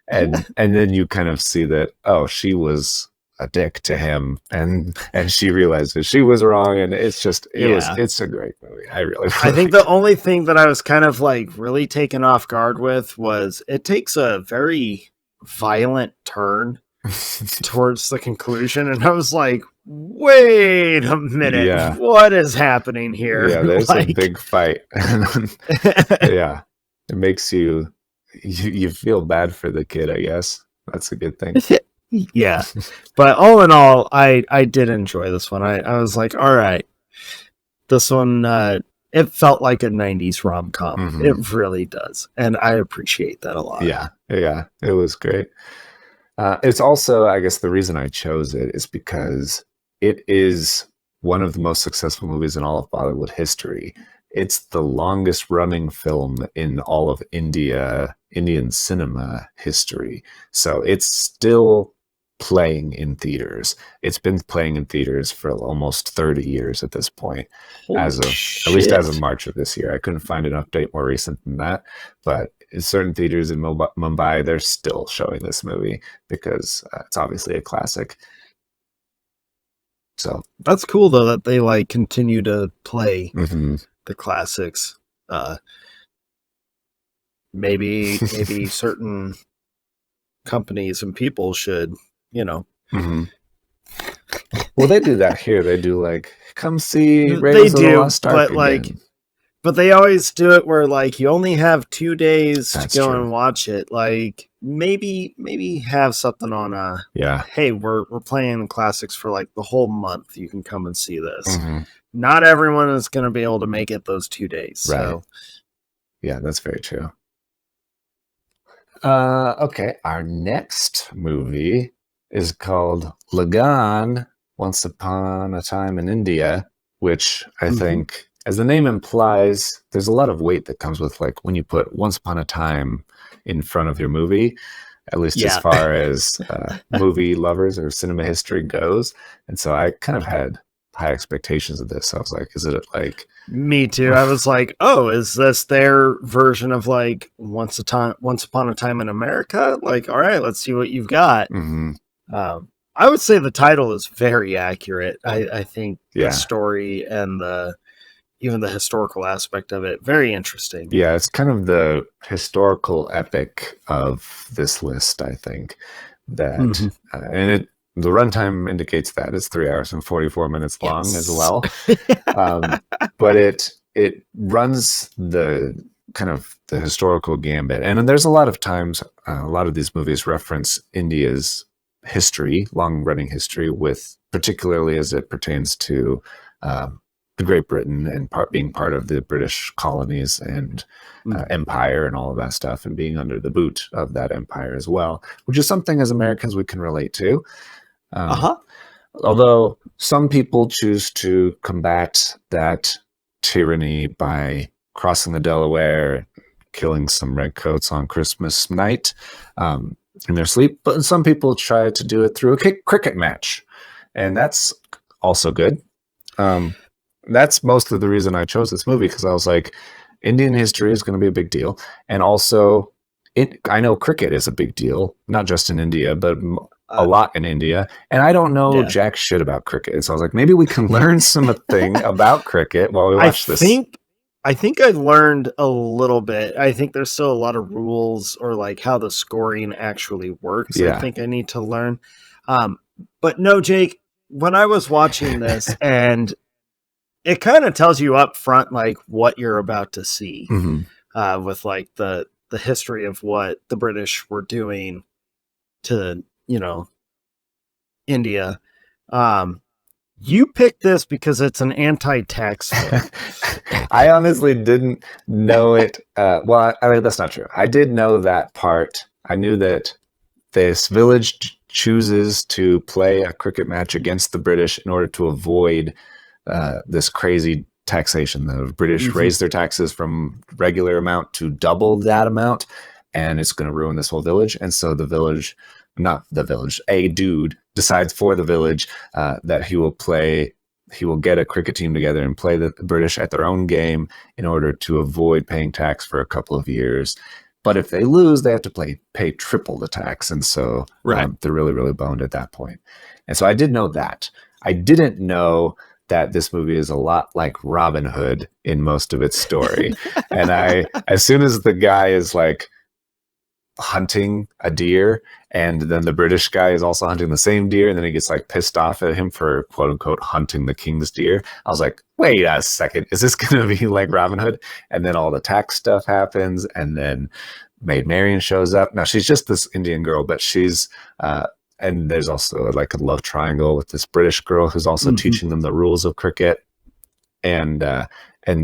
and then you kind of see that, oh, she was a dick to him, and she realized that she was wrong, and it's just Yeah. it's a great movie. I really I think the only thing that I was kind of like really taken off guard with was it takes a very violent turn towards the conclusion, and I was like, wait a minute, Yeah. what is happening here? Yeah, there's a Like- big fight. Yeah, it makes you feel bad for the kid, I guess. That's a good thing. Yeah, but all in all, I did enjoy this one. I was like, all right, this one it felt like a 90s rom-com. Mhm. It really does, and I appreciate that a lot. Yeah, it was great. It's also, I guess, the reason I chose it is because it is one of the most successful movies in all of Bollywood history. It's the longest running film in all of Indian cinema history. So it's still playing in theaters. It's been playing in theaters for almost 30 years at this point, Holy at least as of March of this year. I couldn't find an update more recent than that, but in certain theaters in Mumbai, they're still showing this movie because it's obviously a classic. So That's cool though that they like continue to play mhm. the classics. Maybe certain companies and people should, Mhm. Well, they do that here. They do like, come see They Raiders of the do, Lost Ark but, like, again. but they always do it where like you only have 2 days That's to go true. and watch it. Like maybe have something on Yeah. hey, we're playing classics for like the whole month. You can come and see this. Mhm. Not everyone is going to be able to make it those 2 days. Right. So Yeah, that's very true. Okay, our next movie is called Lagaan, Once Upon a Time in India, which I Mhm. think, as the name implies, there's a lot of weight that comes with like when you put Once Upon a Time in front of your movie, at least as Yeah. far as movie lovers or cinema history goes. And so I kind of had high expectations of this. I was like, is it like, Me too. I was like, "Oh, is this their version of like Once Upon a Time in America?" Like, all right, let's see what you've got. mhm, I would say the title is very accurate. I think Yeah. the story and even the historical aspect of it very interesting. yeah, it's kind of the historical epic of this list, I think. That Mhm. and the runtime indicates that it's 3 hours and 44 minutes long as Yes. well. But it runs the kind of the historical gambit, and there's a lot of times a lot of these movies reference India's history, long running history, with particularly as it pertains to the Great Britain and being part of the British colonies and empire and all of that stuff, and being under the boot of that empire as well, which is something as Americans we can relate to. Uh-huh. Although some people choose to combat that tyranny by crossing the Delaware, killing some redcoats on Christmas night in their sleep, but some people try to do it through a cricket match, and that's also good. That's most of the reason I chose this movie, because I was like, Indian history is going to be a big deal, and also I know cricket is a big deal, not just in India, but a lot in India, and I don't know jack shit about cricket. So I was like, maybe we can learn something about cricket while we watch this. I think I learned a little bit. I think there's still a lot of rules or like how the scoring actually works. Yeah. I think I need to learn. But no, Jake, when I was watching this and it kind of tells you up front like what you're about to see with like the history of what the British were doing to, India. You picked this because it's an anti-tax film. I honestly didn't know it. Well, I mean, that's not true. I did know that part. I knew that this village chooses to play a cricket match against the British in order to avoid this crazy taxation. The British raise their taxes from regular amount to double that amount, and it's going to ruin this whole village. And so a dude decides for the village that he will play he will get a cricket team together and play the British at their own game in order to avoid paying tax for a couple of years. But if they lose, they have to pay triple the tax. And so they're really, really boned at that point. And so I did know that. I didn't know that this movie is a lot like Robin Hood in most of its story. And as soon as the guy is like hunting a deer, and then the British guy is also hunting the same deer, and then he gets like pissed off at him for quote unquote hunting the king's deer, I was like, wait a second, is this gonna be like Robin Hood? And then all the tax stuff happens, and then Maid Marian shows up. Now she's just this Indian girl, but she's and there's also like a love triangle with this British girl who's also teaching them the rules of cricket, and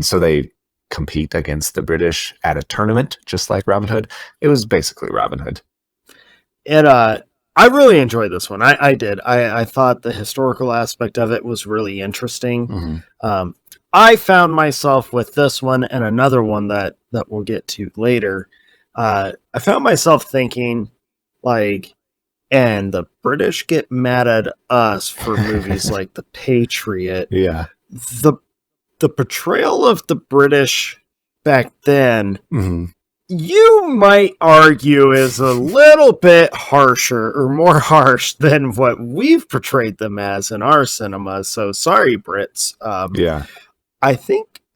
so they compete against the British at a tournament, just like Robin Hood. It was basically Robin Hood. I really enjoyed this one. I did. I thought the historical aspect of it was really interesting. I found myself with this one and another one that we'll get to later. I found myself thinking, like, and the British get mad at us for movies like The Patriot. Yeah. The portrayal of the British back then, you might argue is a little bit harsher or more harsh than what we've portrayed them as in our cinema. So sorry, Brits.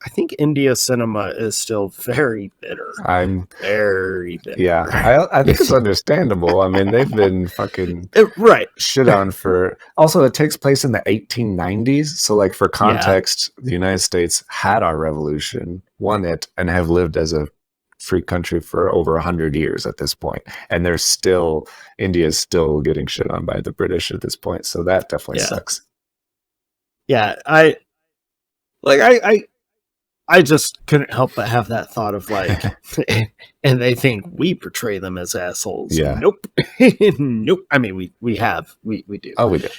I think India cinema is still very bitter. I'm very bitter. Yeah, I think it's understandable. I mean, they've been fucking shit on for. Also, it takes place in the 1890s. So, like, for context, the United States had our revolution, won it, and have lived as a free country for over 100 years at this point. And India is still getting shit on by the British at this point. So that definitely sucks. Yeah, I just couldn't help but have that thought of like, and they think we portray them as assholes. Yeah. Nope. Nope. I mean, we do. Oh, we do.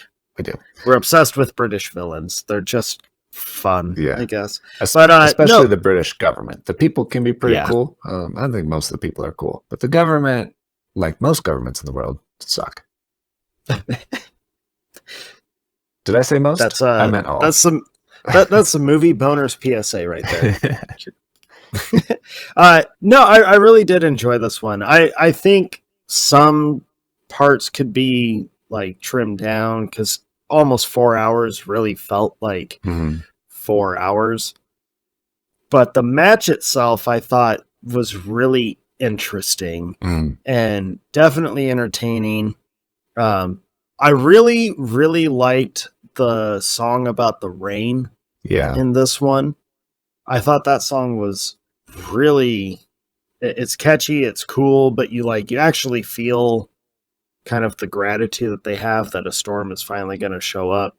We're obsessed with British villains. They're just fun, I guess. But especially the British government. The people can be pretty cool. I think most of the people are cool, but the government, like most governments in the world, suck. Did I say most? I meant all. That's a movie boner's PSA right there. No, I really did enjoy this one. I think some parts could be like trimmed down because almost 4 hours really felt like 4 hours. But the match itself, I thought, was really interesting and definitely entertaining. I really, really liked the song about the rain in this one. I thought that song was really, it's catchy, it's cool, but you actually feel kind of the gratitude that they have that a storm is finally going to show up.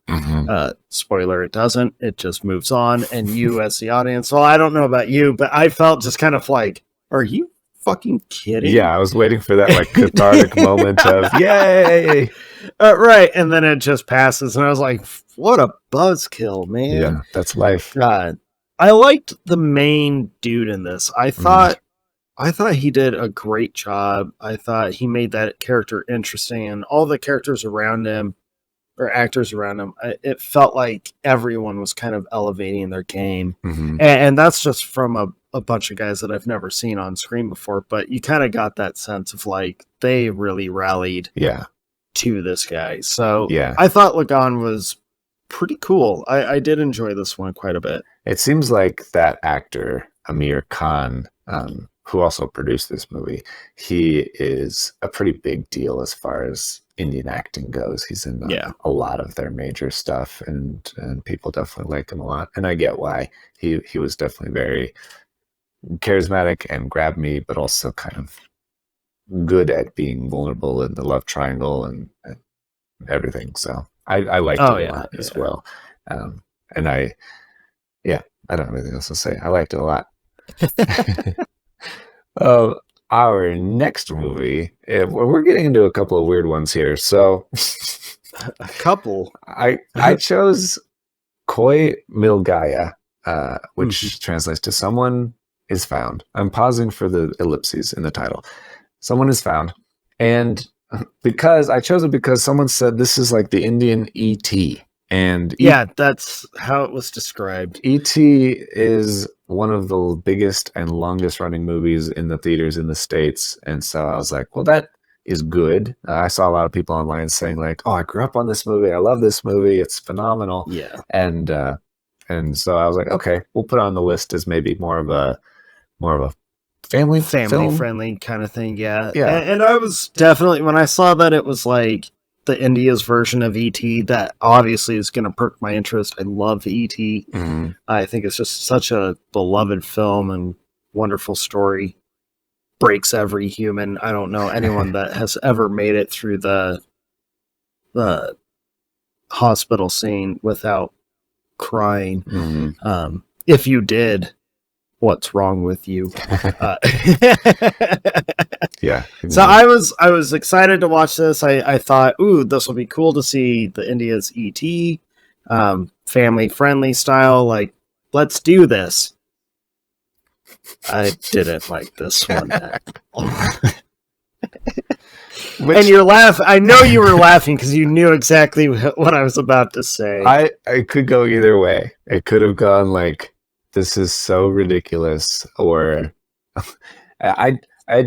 Spoiler, it doesn't. It just moves on. And you as the audience, well, I don't know about you, but I felt just kind of like, are you fucking kidding? Yeah, I was waiting for that like cathartic moment of yay. Right, and then it just passes, and I was like, what a buzzkill, man. Yeah, that's life. I liked the main dude in this. I thought he did a great job. I thought he made that character interesting, and all the characters around him, or actors around him, it felt like everyone was kind of elevating their game. And that's just from a bunch of guys that I've never seen on screen before, but you kind of got that sense of like, they really rallied to this guy. So I thought Lagaan was pretty cool. I did enjoy this one quite a bit. It seems like that actor, Amir Khan, who also produced this movie, he is a pretty big deal as far as Indian acting goes. He's in a lot of their major stuff, and people definitely like him a lot. And I get why. He was definitely very charismatic and grabbed me, but also kind of good at being vulnerable in the love triangle and everything. So I liked it a lot as well. And I don't have anything else to say. I liked it a lot. Our next movie, we're getting into a couple of weird ones here. So a couple. I chose Koi Mil Gaya, which translates to someone is found. I'm pausing for the ellipses in the title. Someone is found. And because I chose it because someone said this is like the Indian E.T. And Yeah, that's how it was described. E.T. is one of the biggest and longest running movies in the theaters in the States. And so I was like, well, that is good. I saw a lot of people online saying like, oh, I grew up on this movie. I love this movie. It's phenomenal. Yeah. And so I was like, okay, we'll put it on the list as maybe more of a family film. Friendly kind of thing. Yeah. Yeah. And I was definitely, when I saw that it was like the India's version of E.T., that obviously is going to perk my interest. I love E.T. Mm-hmm. I think it's just such a beloved film and wonderful story. Breaks every human. I don't know anyone that has ever made it through the hospital scene without crying. Mm-hmm. If you did, what's wrong with you? Yeah. So I was excited to watch this. I thought, ooh, this will be cool to see the India's ET, family friendly style. Like, let's do this. I didn't like this one. And you're laughing. I know you were laughing because you knew exactly what I was about to say. I could go either way. It could have gone like, this is so ridiculous, or I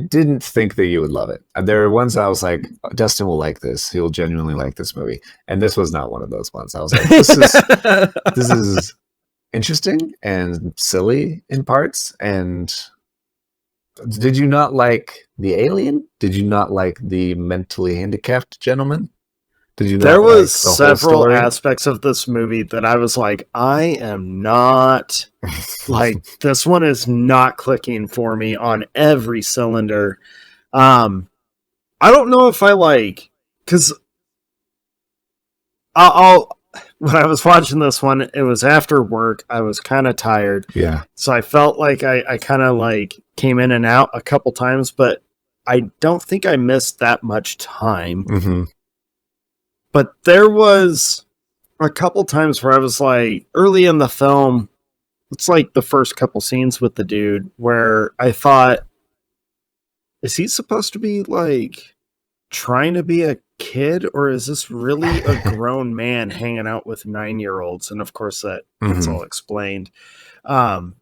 didn't think that you would love it. There are ones I was like, Dustin will like this. He'll genuinely like this movie. And this was not one of those ones. I was like, this is interesting and silly in parts. And did you not like the alien? Did you not like the mentally handicapped gentleman? Did you? There was like several aspects of this movie that I was like, I am not like, this one is not clicking for me on every cylinder. I don't know if I like, because I'll when I was watching this one, it was after work. I was kind of tired. Yeah. So I felt like I kind of like came in and out a couple times, but I don't think I missed that much time. Mm-hmm. But there was a couple times where I was like, early in the film, it's like the first couple scenes with the dude where I thought, is he supposed to be like trying to be a kid, or is this really a grown man hanging out with 9-year-olds? And of course that's all explained. And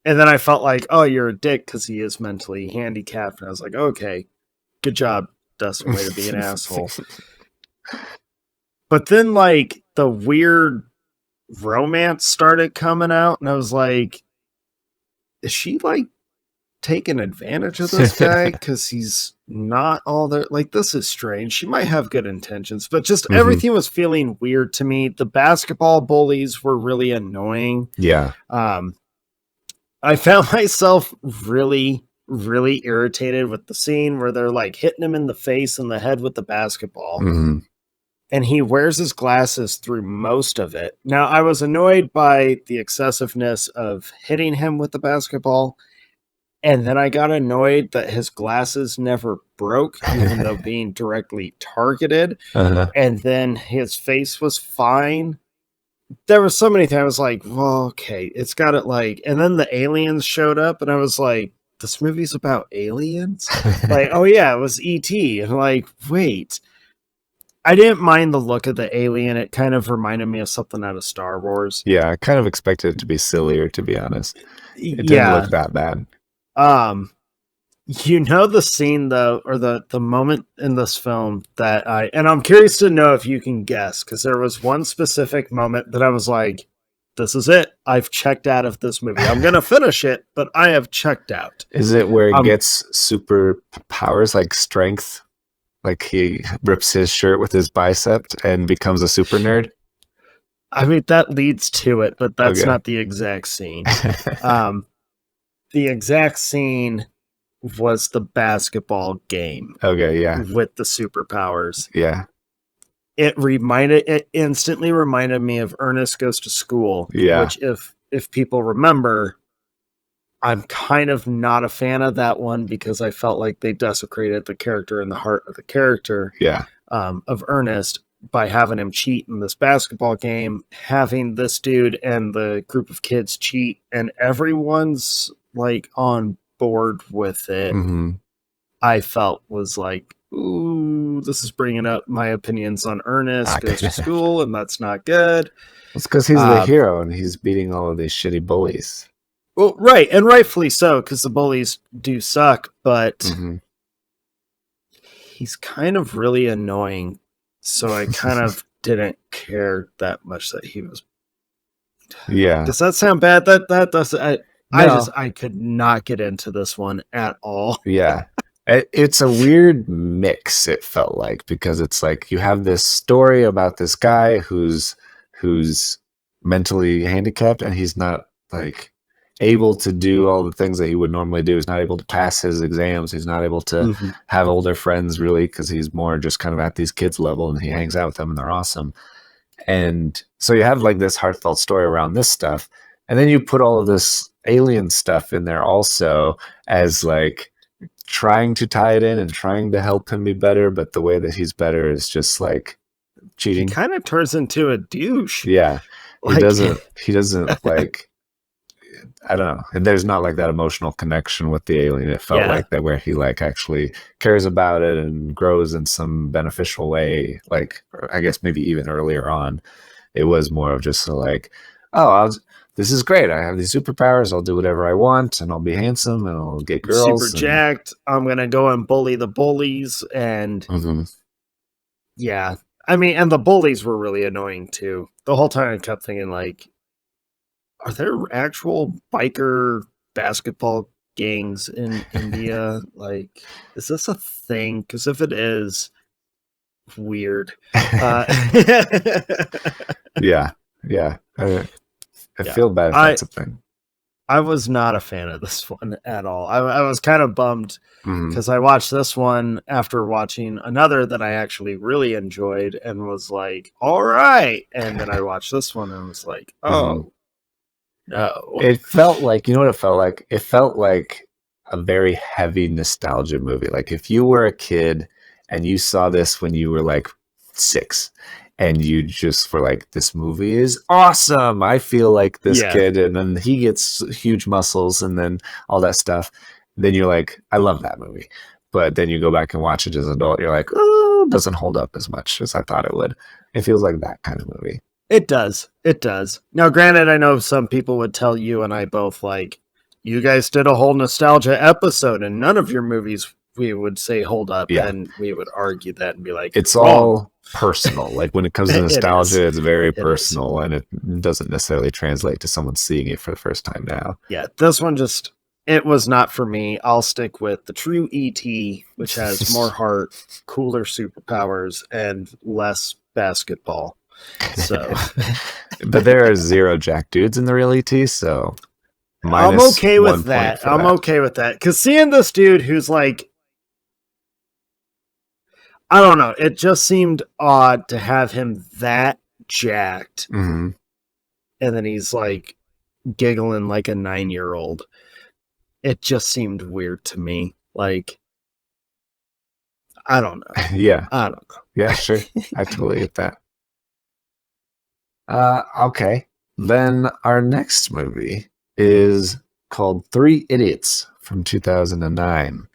then I felt like, oh, you're a dick because he is mentally handicapped. And I was like, okay, good job, Dustin, way to be an asshole. But then like the weird romance started coming out, and I was like, is she like taking advantage of this guy because he's not all there? Like, this is strange. She might have good intentions, but just everything was feeling weird to me. The basketball bullies were really annoying. Yeah. I found myself really, really irritated with the scene where they're like hitting him in the face and the head with the basketball. Mm-hmm. And he wears his glasses through most of it. Now, I was annoyed by the excessiveness of hitting him with the basketball. And then I got annoyed that his glasses never broke, even though being directly targeted. And then his face was fine. There were so many things I was like, well, okay, it's got it like, and then the aliens showed up and I was like, this movie's about aliens? Like, oh yeah, it was E.T. And like, wait. I didn't mind the look of the alien. It kind of reminded me of something out of Star Wars. Yeah, I kind of expected it to be sillier, to be honest. It didn't look that bad. You know the scene though, or the moment in this film that and I'm curious to know if you can guess, because there was one specific moment that I was like, this is it. I've checked out of this movie. I'm going to finish it, but I have checked out. Is it where he gets super powers like strength? Like he rips his shirt with his bicep and becomes a super nerd? I mean, that leads to it, but that's not the exact scene. The exact scene was the basketball game. Okay, yeah. With the superpowers. Yeah. It instantly reminded me of Ernest Goes to School. Yeah. Which if people remember, I'm kind of not a fan of that one because I felt like they desecrated the character and the heart of the character of Ernest by having him cheat in this basketball game, having this dude and the group of kids cheat, and everyone's like on board with it. I felt was like ooh, this is bringing up my opinions on Ernest Ah, Goes good. to School, and that's not good. It's because he's the Uh, hero and he's beating all of these shitty bullies. well, right, and rightfully so, because the bullies do suck, but Hmm. he's kind of really annoying. So I kind of didn't care that much that he was. Yeah. Does that sound bad? That does. No. I could not get into this one at all. Yeah. It's a weird mix, it felt like, because it's like you have this story about this guy who's mentally handicapped and he's not like able to do all the things that he would normally do. He's not able to pass his exams. He's not able to Mhm. have older friends really because he's more just kind of at these kids level and he hangs out with them and they're awesome. And so you have like this heartfelt story around this stuff. And then you put all of this alien stuff in there also as like trying to tie it in and trying to help him be better, but the way that he's better is just like He cheating. kind of turns into a douche. Yeah. He Like, doesn't like I don't know. And there's not like that emotional connection with the alien. It felt yeah, like that where he like actually cares about it and grows in some beneficial way. Like I guess maybe even earlier on, it was more of just like, oh, this is great. I have these superpowers. I'll do whatever I want, and I'll be handsome, and I'll get I'm super girls. And jacked. I'm gonna go and bully the bullies, and mhm. yeah, I mean, and the bullies were really annoying too. The whole time I kept thinking, like, are there actual biker basketball gangs in India? Like, is this a thing? Because if it is, weird. Uh, Yeah, yeah. I yeah, feel bad if I that's a thing. I was not a fan of this one at all. I was kind of bummed Hmm. because I watched this one after watching another that I actually really enjoyed and was like, all right. And then I watched this one and was like, Hmm. oh no. It felt like, you know what it felt like? It felt like a very heavy nostalgia movie. Like if you were a kid and you saw this when you were like 6 and you just were like, this movie is awesome. I feel like this Yeah. kid. And then he gets huge muscles and then all that stuff. Then you're like, I love that movie. But then you go back and watch it as an adult. You're like, oh, it doesn't hold up as much as I thought it would. It feels like that kind of movie. It does. It does. Now, granted, I know some people would tell you and I both, like, you guys did a whole nostalgia episode and none of your movies we would say hold up, Yeah. and we would argue that and be like, It's wrong. all personal. Like when it comes to It is. nostalgia, it's very It is. personal and it doesn't necessarily translate to someone seeing it for the first time now. Yeah, this one just, it was not for me. I'll stick with the true ET, which has more heart, cooler superpowers, and less basketball. So But there are 0 jack dudes in the real ET, so I'm minus okay 1 with point that. for I'm that. okay with that. Because seeing this dude who's like, I don't know, it just seemed odd to have him that jacked. Hmm. And then he's like giggling like a 9-year-old. It just seemed weird to me. Like, I don't know. Yeah. I don't know. Yeah, sure. I totally get that. Okay. Then our next movie is called 3 Idiots from 2009.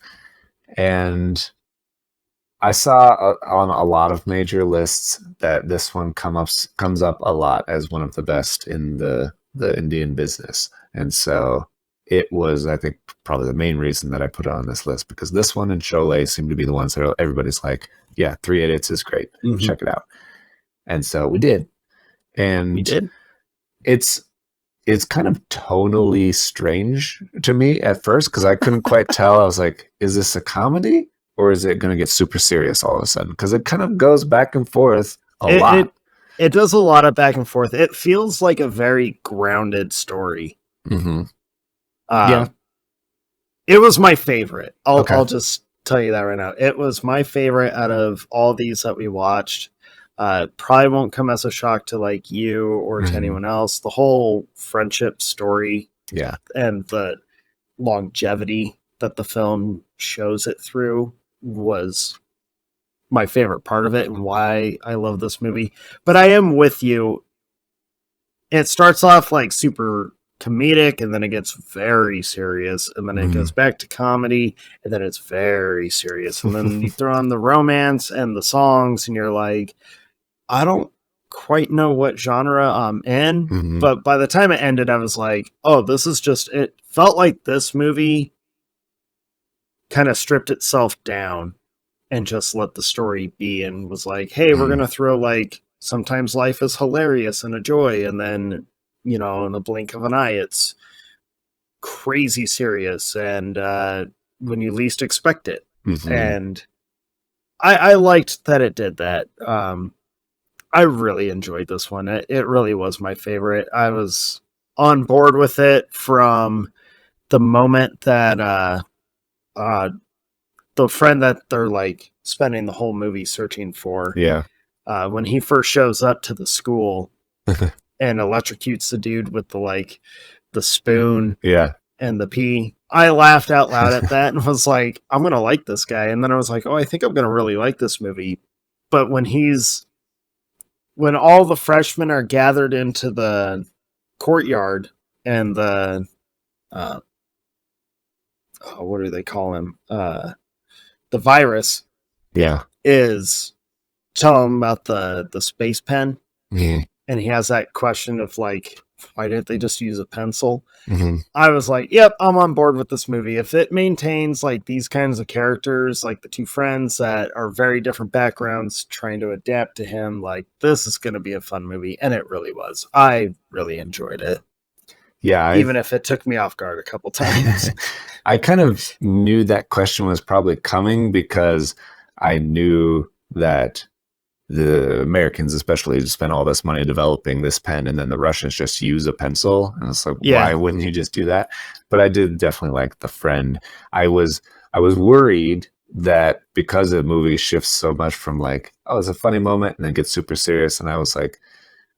And I saw on a lot of major lists that this one comes up a lot as one of the best in the Indian business. And so it was, I think, probably the main reason that I put it on this list because this one and Sholay seem to be the ones that everybody's like, yeah, 3 Idiots is great. Mhm. Check it out. And so we did. And We did. it's kind of tonally strange to me at first because I couldn't quite tell. I was like, is this a comedy or is it going to get super serious all of a sudden? Because it kind of goes back and forth a lot. It does a lot of back and forth. It feels like a very grounded story. Mm-hmm. Yeah. It was my favorite. Okay. I'll just tell you that right now. It was my favorite out of all these that we watched. Probably won't come as a shock to like you or to anyone else. The whole friendship story, Yeah, and the longevity that the film shows it through was my favorite part of it and why I love this movie. But I am with you. It starts off like super comedic, and then it gets very serious, and then it goes back to comedy, and then it's very serious, and then you throw on the romance and the songs, and you're like, I don't quite know what genre I'm in, but by the time it ended, I was like, oh, this is just, it felt like this movie kind of stripped itself down and just let the story be, and was like, hey, we're going to throw like, sometimes life is hilarious and a joy, and then, you know, in the blink of an eye, it's crazy serious, and when you least expect it. And I liked that it did that. I really enjoyed this one. It really was my favorite. I was on board with it from the moment that the friend that they're like spending the whole movie searching for. Yeah. When he first shows up to the school and electrocutes the dude with the spoon and the pee. I laughed out loud at that and was like, I'm going to like this guy. And then I was like, oh, I think I'm going to really like this movie. But when all the freshmen are gathered into the courtyard and the, what do they call him? The virus is telling him about the space pen. And he has that question of like, why didn't they just use a pencil? I was like, yep, I'm on board with this movie. If it maintains like these kinds of characters, like the two friends that are very different backgrounds trying to adapt to him, like this is going to be a fun movie. And it really was. I really enjoyed it. Yeah. Even if it took me off guard a couple times. I kind of knew that question was probably coming because I knew that the Americans especially spent all this money developing this pen, and then the Russians just use a pencil. And it's like, why wouldn't you just do that? But I did definitely like the friend. I was worried that because the movie shifts so much from like, oh, it's a funny moment, and then gets super serious. And I was like,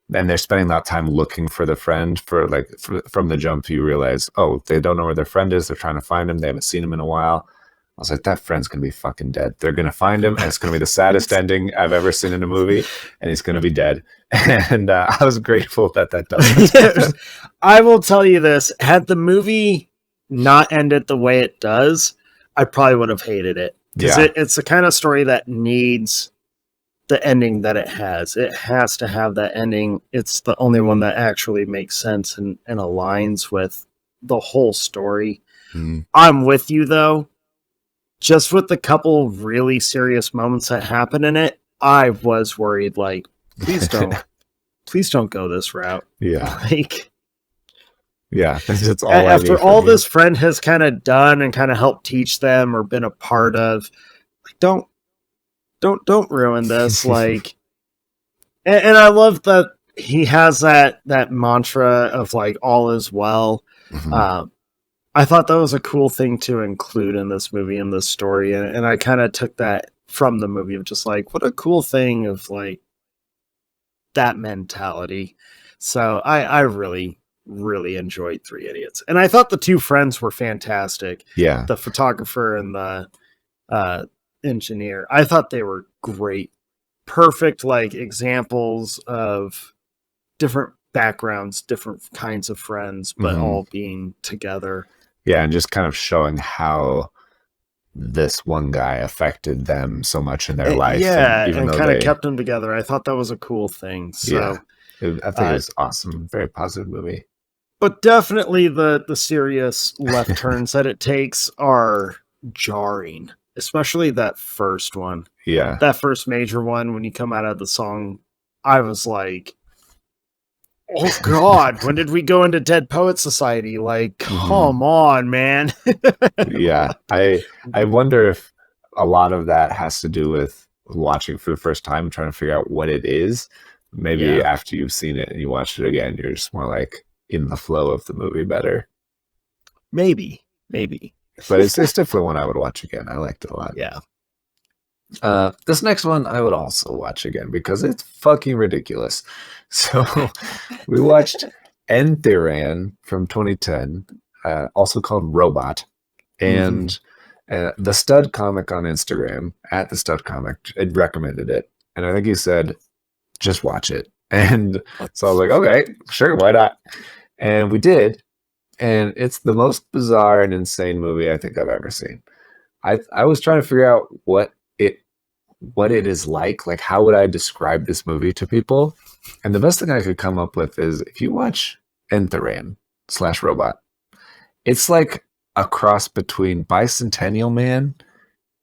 then they're spending that time looking for the friend from the jump. You realize, oh, they don't know where their friend is. They're trying to find him. They haven't seen him in a while. I was like, that friend's going to be fucking dead. They're going to find him, and it's going to be the saddest ending I've ever seen in a movie, and he's going to be dead. And I was grateful that doesn't. I will tell you this. Had the movie not ended the way it does, I probably would have hated it. Because it's the kind of story that needs the ending that it has. It has to have that ending. It's the only one that actually makes sense and aligns with the whole story. I'm with you, though. Just with the couple really serious moments that happen in it, I was worried, like, please don't go this route. Yeah. Like, yeah. That's all after all this friend has kind of done and kind of helped teach them or been a part of, like, don't ruin this. Like, and I love that he has that mantra of like, all is well. I thought that was a cool thing to include in this movie, in this story. And I kind of took that from the movie of just like, what a cool thing of like that mentality. So I really, really enjoyed Three Idiots. And I thought the two friends were fantastic. Yeah. The photographer and the engineer. I thought they were great. Perfect like examples of different backgrounds, different kinds of friends, but all being together. Yeah, and just kind of showing how this one guy affected them so much in their life. Yeah, and kind of kept them together. I thought that was a cool thing. So I think it was awesome. Very positive movie. But definitely the serious left turns that it takes are jarring, especially that first one. Yeah. That first major one, when you come out of the song, I was like, oh God, when did we go into Dead Poet Society? Like, come on, man. Yeah. I wonder if a lot of that has to do with watching for the first time, trying to figure out what it is. Maybe after you've seen it and you watch it again, you're just more like in the flow of the movie better. Maybe. But it's definitely one I would watch again. I liked it a lot. Yeah. This next one I would also watch again because it's fucking ridiculous. So we watched Enthiran from 2010, also called Robot, and the Stud Comic on Instagram at the Stud Comic had recommended it, and I think he said, "Just watch it." And so I was like, "Okay, sure, why not?" And we did, and it's the most bizarre and insane movie I think I've ever seen. I was trying to figure out it what it is like how would I describe this movie to people? And the best thing I could come up with is if you watch Enthiran slash Robot, it's like a cross between Bicentennial Man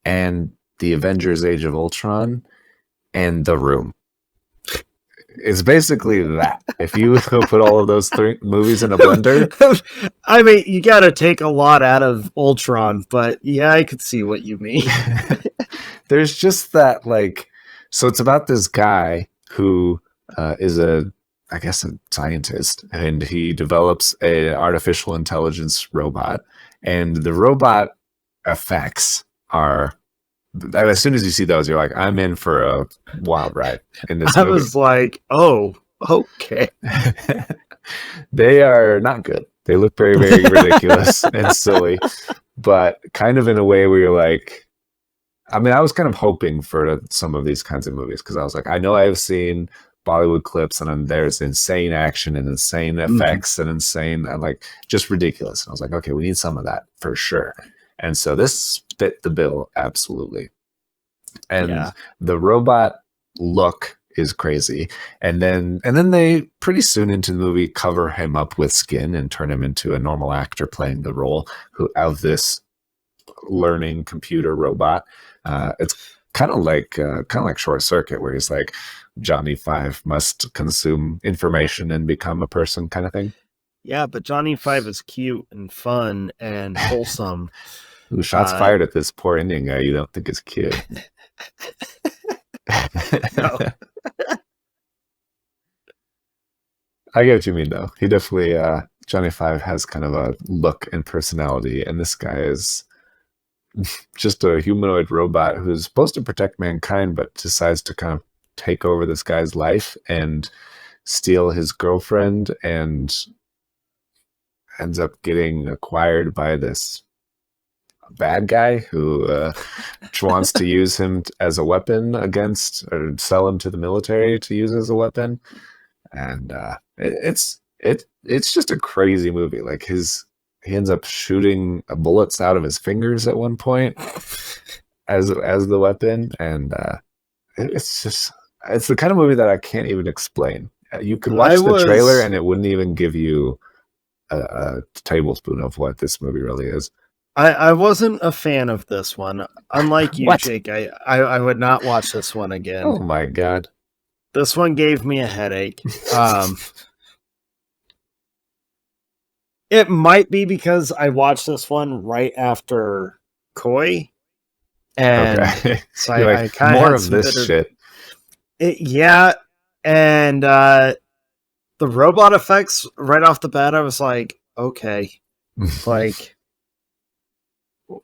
and the Avengers Age of Ultron and The Room. It's basically that. If you go put all of those three movies in a blender. I mean, you got to take a lot out of Ultron, but yeah, I could see what you mean. There's just that, like, so it's about this guy who is I guess, a scientist, and he develops a artificial intelligence robot, and the robot effects are. As soon as you see those, you're like, I'm in for a wild ride in this movie. I was like, oh, okay. They are not good. They look very, very ridiculous and silly, but kind of in a way where you're like, I mean, I was kind of hoping for some of these kinds of movies because I was like, I know I've seen Bollywood clips and then there's insane action and insane effects and insane, and like just ridiculous. And I was like, okay, we need some of that for sure. And so this fit the bill absolutely. And the robot look is crazy. And then they pretty soon into the movie cover him up with skin and turn him into a normal actor playing the role of this learning computer robot. It's kind of like Short Circuit, where he's like, Johnny Five must consume information and become a person kind of thing. Yeah, but Johnny Five is cute and fun and wholesome. Ooh, shots fired at this poor Indian guy you don't think is cute. No. I get what you mean, though. He definitely, Johnny Five has kind of a look and personality, and this guy is just a humanoid robot who's supposed to protect mankind, but decides to kind of take over this guy's life and steal his girlfriend, and ends up getting acquired by this bad guy who wants to use him as a weapon against, or sell him to the military to use as a weapon. And it's just a crazy movie. Like he ends up shooting bullets out of his fingers at one point as the weapon, and it's the kind of movie that I can't even explain. You could watch the trailer and it wouldn't even give you a tablespoon of what this movie really is. I wasn't a fan of this one. Unlike you, Jake, I would not watch this one again. Oh my god. This one gave me a headache. It might be because I watched this one right after Koi. And okay. So I kind of more of this shit. Yeah. And the robot effects right off the bat, I was like, okay. Like,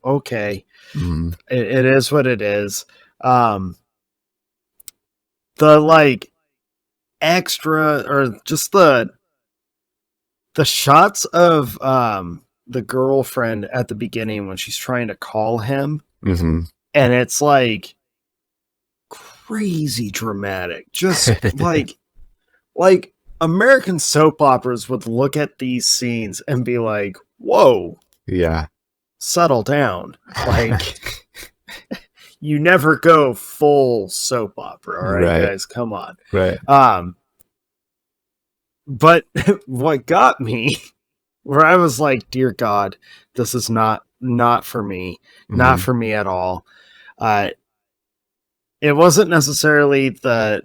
okay. It is what it is. The like extra, or just the shots of the girlfriend at the beginning when she's trying to call him, and it's like crazy dramatic, just like American soap operas would look at these scenes and be like, whoa, yeah, settle down. Like, you never go full soap opera, all right, guys? Come on. Right. But what got me, where I was like, dear God, this is not for me. Not for me at all. It wasn't necessarily the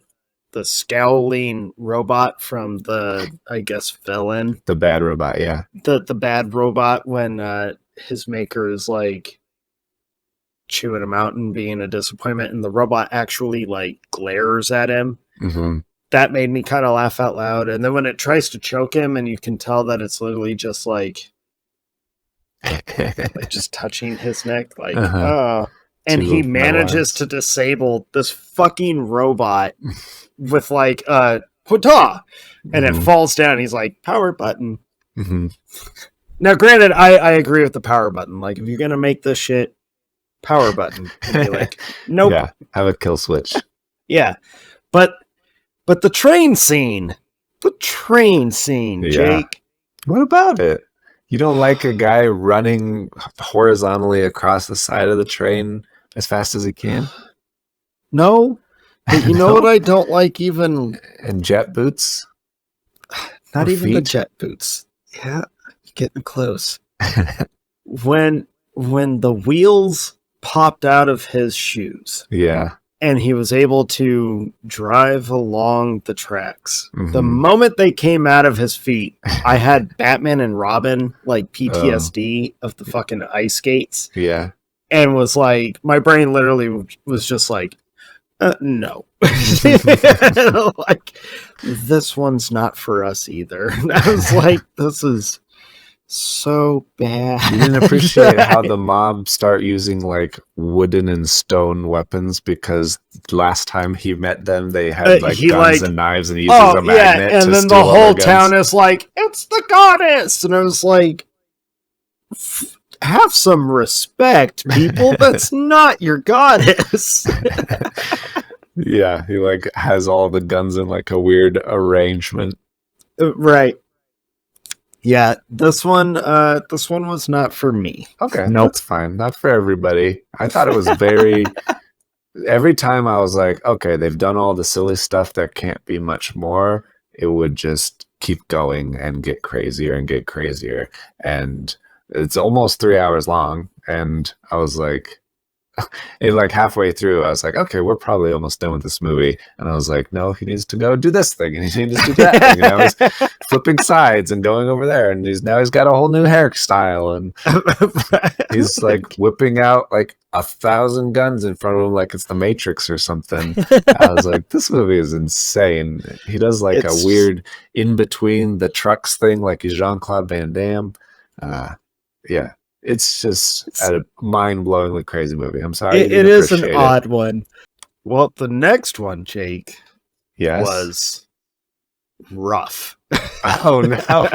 scowling robot from the, I guess, villain. The bad robot, yeah. The bad robot when his maker is like chewing him out and being a disappointment, and the robot actually like glares at him. That made me kind of laugh out loud. And then when it tries to choke him, and you can tell that it's literally just like just touching his neck, like and he manages to disable this fucking robot with like huta, and it falls down. He's like, power button. Now granted, I agree with the power button. Like, if you're gonna make this shit, power button. Be like, nope. Yeah, have a kill switch. Yeah. But the train scene, Jake. What about it? You don't like a guy running horizontally across the side of the train as fast as he can? No, but you know what No? I don't like even? And jet boots Not or even the feet? jet boots. Yeah, getting close. When the wheels popped out of his shoes Yeah. and he was able to drive along the tracks. The Hmm. moment they came out of his feet, I had Batman and Robin like Oh, PTSD of the fucking ice skates, yeah. and was like, my brain literally was just like, no. Like, this one's not for us either. And I was like, this is so bad. You didn't appreciate how the mob start using like wooden and stone weapons because last time he met them, they had like he guns like, and knives, and he uses oh a yeah, magnet and to then the steal all their whole guns. town is like, it's the goddess, and I was like, have some respect, people. That's not your goddess. Yeah, he like has all the guns in like a weird arrangement. Right. Yeah, this one was not for me. Okay, Nope. that's fine. Not for everybody. I thought it was very. Every time I was like, okay, they've done all the silly stuff. There can't be much more. It would just keep going and get crazier and get crazier. And it's almost 3 hours long. And I was like, and like halfway through, I was like, okay, we're probably almost done with this movie. And I was like, no, he needs to go do this thing and he needs to do that thing. And I was flipping sides and going over there. And he's got a whole new hairstyle. And he's like whipping out like 1,000 guns in front of him like it's the Matrix or something. I was like, this movie is insane. He does like It's a weird in between the trucks thing, like he's Jean-Claude Van Damme. Yeah, it's just a mind-blowingly crazy movie. I'm sorry you it didn't is an appreciate it. odd one. Well, the next one, Jake, Yes. was rough. Oh no.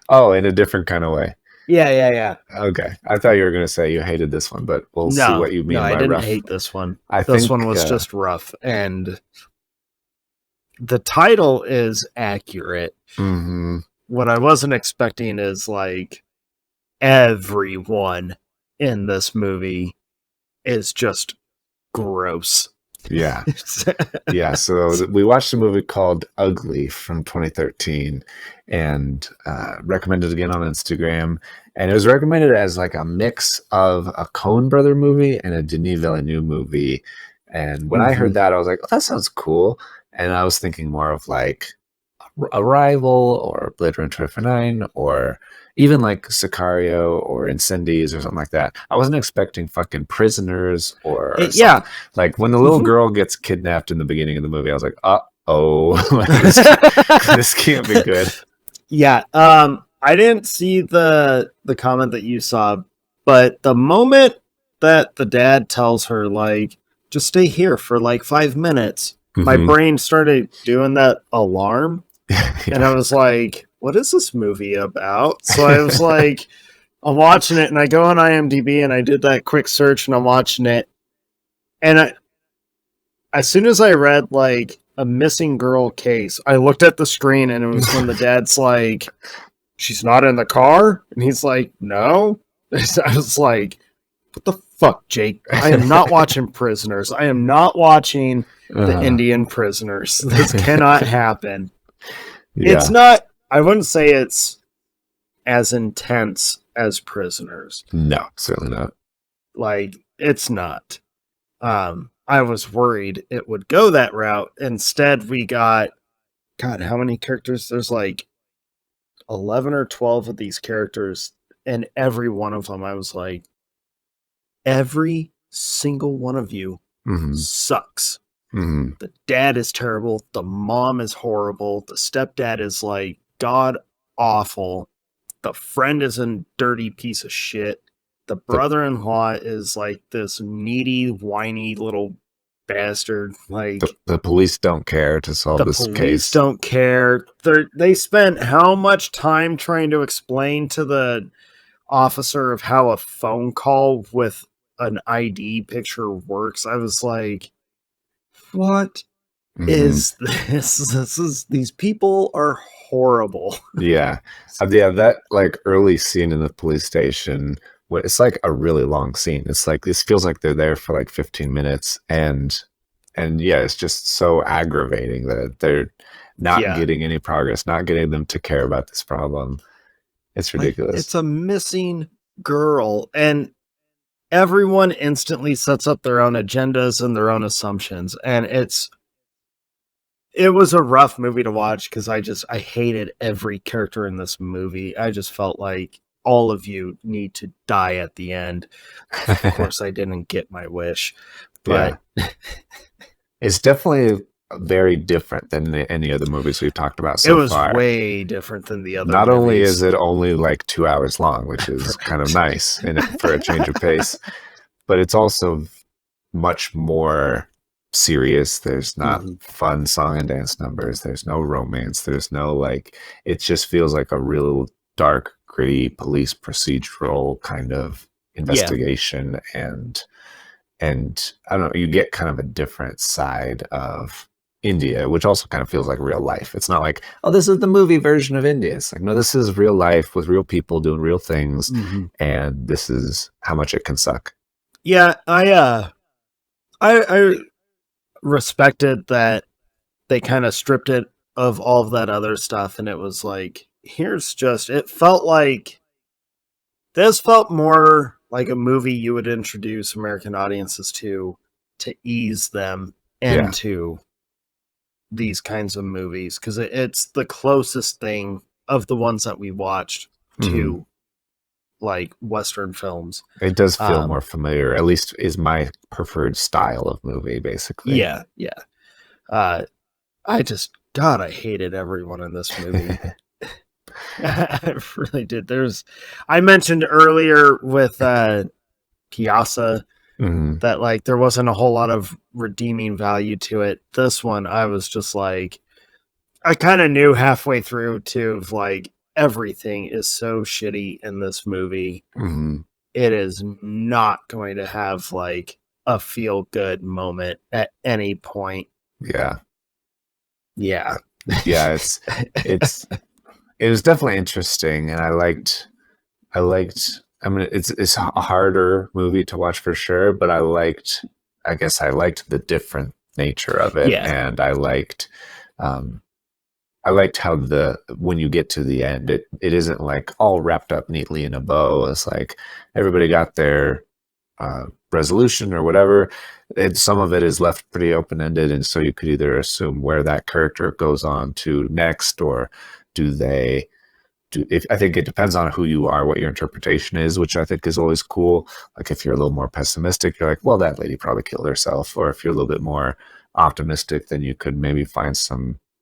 Oh, in a different kind of way. Yeah. Okay, I thought you were going to say you hated this one, but we'll see what you mean no, by I didn't rough. hate this one. I This think one was just rough, and the title is accurate. Mm-hmm. What I wasn't expecting is like everyone in this movie is just gross. Yeah. Yeah. So we watched a movie called Ugly from 2013 and recommended it again on Instagram. And it was recommended as like a mix of a Coen Brother movie and a Denis Villeneuve movie. And when I heard that, I was like, oh, that sounds cool. And I was thinking more of like Arrival or Blade Runner 2049 or even like Sicario or Incendies or something like that. I wasn't expecting fucking Prisoners or yeah. like when the little girl gets kidnapped in the beginning of the movie, I was like, oh, this can't be good. Yeah. I didn't see the comment that you saw, but the moment that the dad tells her like, just stay here for like 5 minutes, my brain started doing that alarm. And I was like, what is this movie about? So I was like, I'm watching it, and I go on IMDb and I did that quick search and I'm watching it. And as soon as I read like a missing girl case, I looked at the screen and it was when the dad's like, she's not in the car? And he's like, no. I was like, what the fuck, Jake? I am not watching Prisoners. I am not watching the Indian Prisoners. This cannot happen. Yeah. It's not, I wouldn't say it's as intense as Prisoners. No, certainly not. Like, it's not. I was worried it would go that route. Instead, we got, God, how many characters? There's like 11 or 12 of these characters, and every one of them, I was like, every single one of you sucks. The dad is terrible. The mom is horrible. The stepdad is like god awful. The friend is a dirty piece of shit. The brother-in-law is like this needy, whiny little bastard. Like the police don't care to solve this case. The police don't care. They spent how much time trying to explain to the officer of how a phone call with an ID picture works? I was like, what? Hmm. is this is these people are horrible. Yeah. Yeah, that like early scene in the police station, it's like a really long scene. It's like this feels like they're there for like 15 minutes, and yeah, it's just so aggravating that they're not Yeah. getting any progress, not getting them to care about this problem. It's Like ridiculous. it's a missing girl, and everyone instantly sets up their own agendas and their own assumptions, and it was a rough movie to watch because I hated every character in this movie. I just felt like all of you need to die at the end. Of course, I didn't get my wish, Yeah. but It's definitely very different than any of the movies we've talked about it so was far. way different than the other Not only is movies. it only like 2 hours long, which is kind of Right. nice for a change of pace, but it's also much more serious. There's not Mhm. fun song and dance numbers. There's no romance. There's no like, it just feels like a real dark, gritty police procedural kind of Yeah, investigation. And I don't know, you get kind of a different side of India, which also kind of feels like real life. It's not like, oh, this is the movie version of India. It's like, no, this is real life with real people doing real things, hmm and this is how much it can suck. yeah. I respected that they kind of stripped it of all of that other stuff, and it was like, here's just. It felt like this felt more like a movie you would introduce American audiences to ease them Yeah. into these kinds of movies because it's the closest thing of the ones that we watched Hmm. to like Western films. It does feel Um, more familiar, at least is my preferred style of movie, basically. yeah, yeah. Uh, I just, God, I hated everyone in this movie. I really did. I mentioned earlier with Pyaasa Hmm. that like there wasn't a whole lot of redeeming value to it. This one, I was just like, I kind of knew halfway through too, like everything is so shitty in this movie. Hmm. It is not going to have like a feel good moment at any point. Yeah. Yeah. Yeah. It's, it was definitely interesting. And I mean, it's a harder movie to watch for sure, but I guess I liked the different nature of it. Yeah. And um, I liked how when you get to the end, it isn't like all wrapped up neatly in a bow. It's like everybody got their resolution or whatever. Some of it is left pretty open ended, and so you could either assume where that character goes on to next, or do they if I think it depends on who you are, what your interpretation is, which I think is always cool. Like if you're a little more pessimistic, you're like, well, that lady probably killed herself. Or if you're a little bit more optimistic, then you could maybe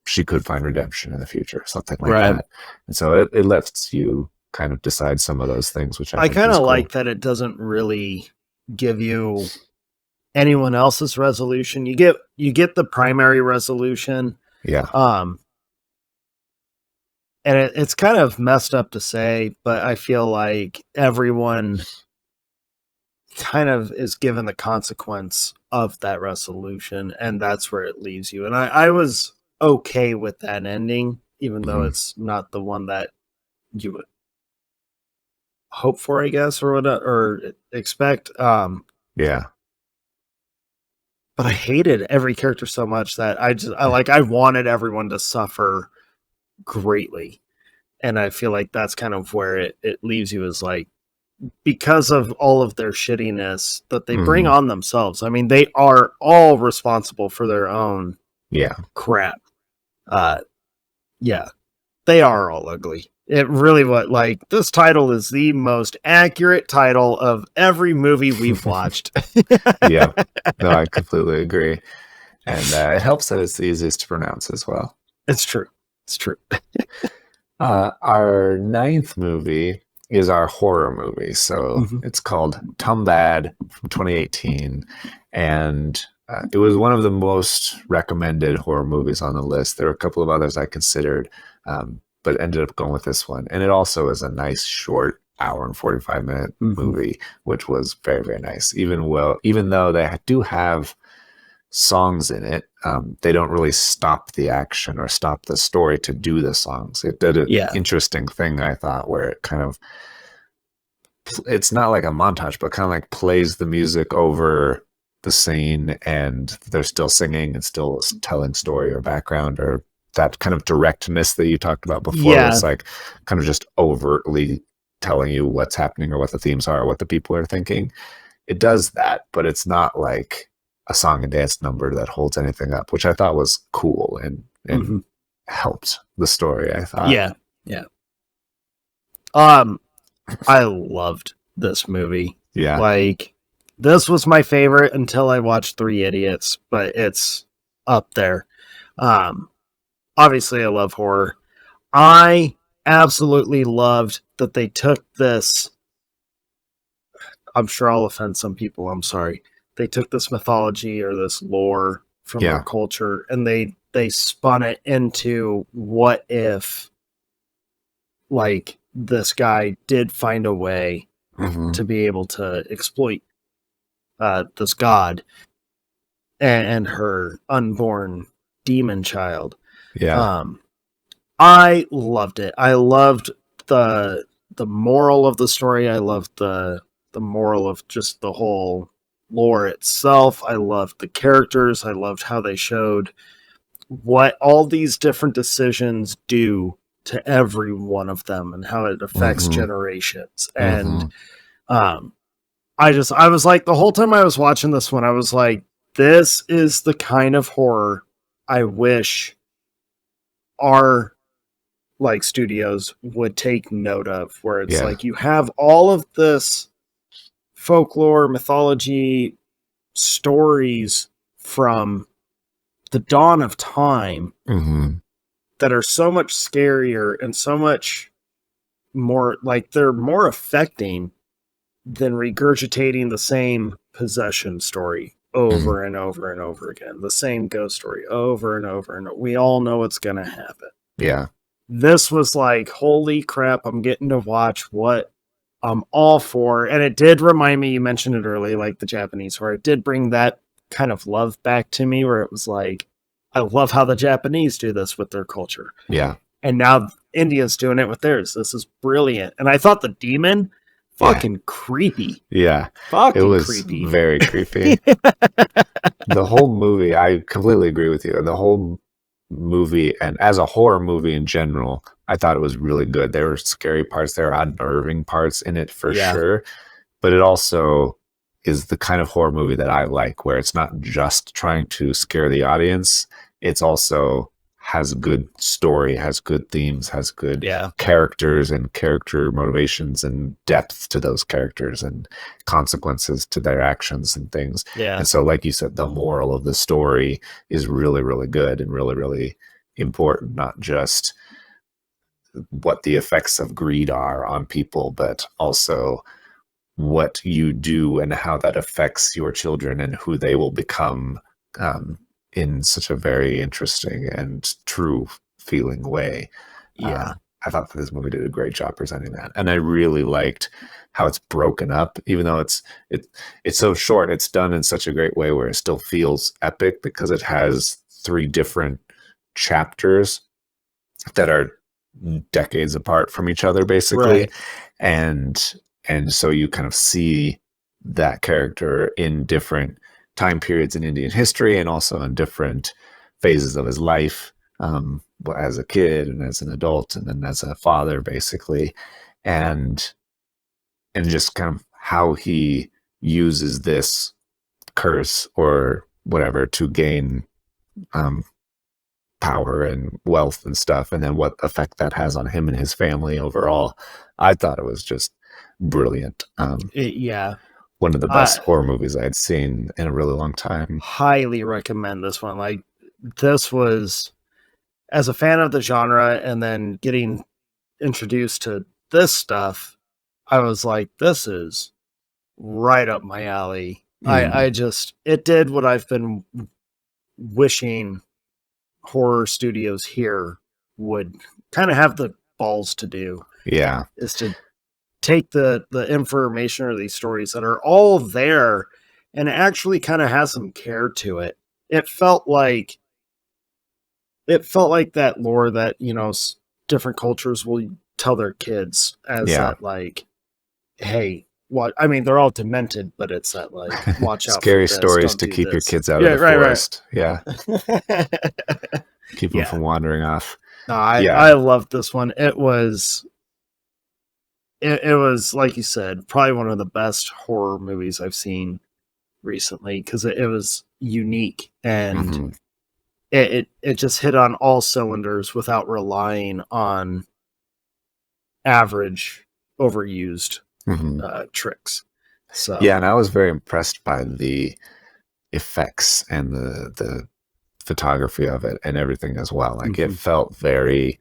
she could find redemption in the future, something like Right. that. And so it lets you kind of decide some of those things, which I I think kind is of cool. like that it doesn't really give you anyone else's resolution. You get the primary resolution. Yeah. Um and it's kind of messed up to say, but I feel like everyone kind of is given the consequence of that resolution, and that's where it leaves you. And I was okay with that ending, even though Mhm. it's not the one that you would hope for, I guess, or expect. Yeah. But I hated every character so much that I wanted everyone to suffer greatly. And I feel like that's kind of where it leaves you, is like, because of all of their shittiness that they bring Mhm. on themselves. I mean, they are all responsible for their own Yeah. crap. Uh, yeah, they are all ugly. It really what like this title is the most accurate title of every movie we've watched. Yeah. No, I completely agree. And it helps that it's the easiest to pronounce as well. It's true. It's true. Our ninth movie is our horror movie. So Mhm. it's called Tumbbad from 2018. And it was one of the most recommended horror movies on the list. There were a couple of others I considered, but ended up going with this one. And it also is a nice short hour and 45-minute Mhm. movie, which was very, very nice. Even though they do have songs in it. They don't really stop the action or stop the story to do the songs. It did an Yeah. interesting thing, I thought, where it kind of, it's not like a montage, but kind of like plays the music over the scene, and they're still singing and still telling story or background, or that kind of directness that you talked about before. Yeah. It's like kind of just overtly telling you what's happening or what the themes are, or what the people are thinking. It does that, but it's not like a song and dance number that holds anything up, which I thought was cool and helped the story, I thought. Yeah. Yeah. I loved this movie. Yeah. Like, this was my favorite until I watched Three Idiots, but it's up there. Obviously, I love horror. I absolutely loved that they took this. I'm sure I'll offend some people. I'm sorry. They took this mythology or this lore from our culture, and they spun it into what if, like, this guy did find a way to be able to exploit this god and her unborn demon child. Yeah. I loved it. I loved the moral of the story. I loved the moral of just the whole lore itself. I loved the characters. I loved how they showed what all these different decisions do to every one of them and how it affects generations. And I was like, the whole time I was watching this one, I was like, this is the kind of horror I wish our like studios would take note of, where it's like you have all of this folklore, mythology, stories from the dawn of time that are so much scarier and so much more, like, they're more affecting than regurgitating the same possession story over and over and over again. The same ghost story over and over, and we all know what's going to happen. Yeah. This was like, holy crap, I'm getting to watch what I'm all for. And it did remind me, you mentioned it earlier, like the Japanese horror. It did bring that kind of love back to me, where it was like, I love how the Japanese do this with their culture. Yeah. And now India's doing it with theirs. This is brilliant. And I thought the demon, fucking creepy. Yeah. Fucking it was creepy. Very creepy. The whole movie, I completely agree with you. The whole movie, and as a horror movie in general, I thought it was really good. There were scary parts, there were unnerving parts in it for sure. But it also is the kind of horror movie that I like, where it's not just trying to scare the audience. It's also has good story, has good themes, has good characters and character motivations and depth to those characters and consequences to their actions and things. And so, like you said, the moral of the story is really, really good and really, really important, not just what the effects of greed are on people, but also what you do and how that affects your children and who they will become, in such a very interesting and true feeling way. I thought that this movie did a great job presenting that, and I really liked how it's broken up. Even though it's so short, it's done in such a great way where it still feels epic, because it has 3 different chapters that are decades apart from each other, basically. And so you kind of see that character in different time periods in Indian history, and also in different phases of his life, as a kid and as an adult, and then as a father, basically, and just kind of how he uses this curse or whatever to gain power and wealth and stuff, and then what effect that has on him and his family overall. I thought it was just brilliant. One of the best horror movies I had seen in a really long time. Highly recommend this one. Like, this was, as a fan of the genre and then getting introduced to this stuff, I was like, this is right up my alley. It did what I've been wishing horror studios here would kind of have the balls to do. Is to take the information or these stories that are all there and actually kind of has some care to it, it felt like that lore that, different cultures will tell their kids as Yeah. that, like, hey, what, I mean, they're all demented, but it's that, like, watch out for Scary this, stories don't to do keep your this. kids out of Yeah, the right. forest. Yeah. Keep them Yeah. from wandering off. No, Yeah. I loved this one. It was, like you said, probably one of the best horror movies I've seen recently, because it was unique, and Hmm. it just hit on all cylinders without relying on average overused Hmm. tricks. So Yeah, and I was very impressed by the effects and the photography of it and everything as well. Like it mhm. felt very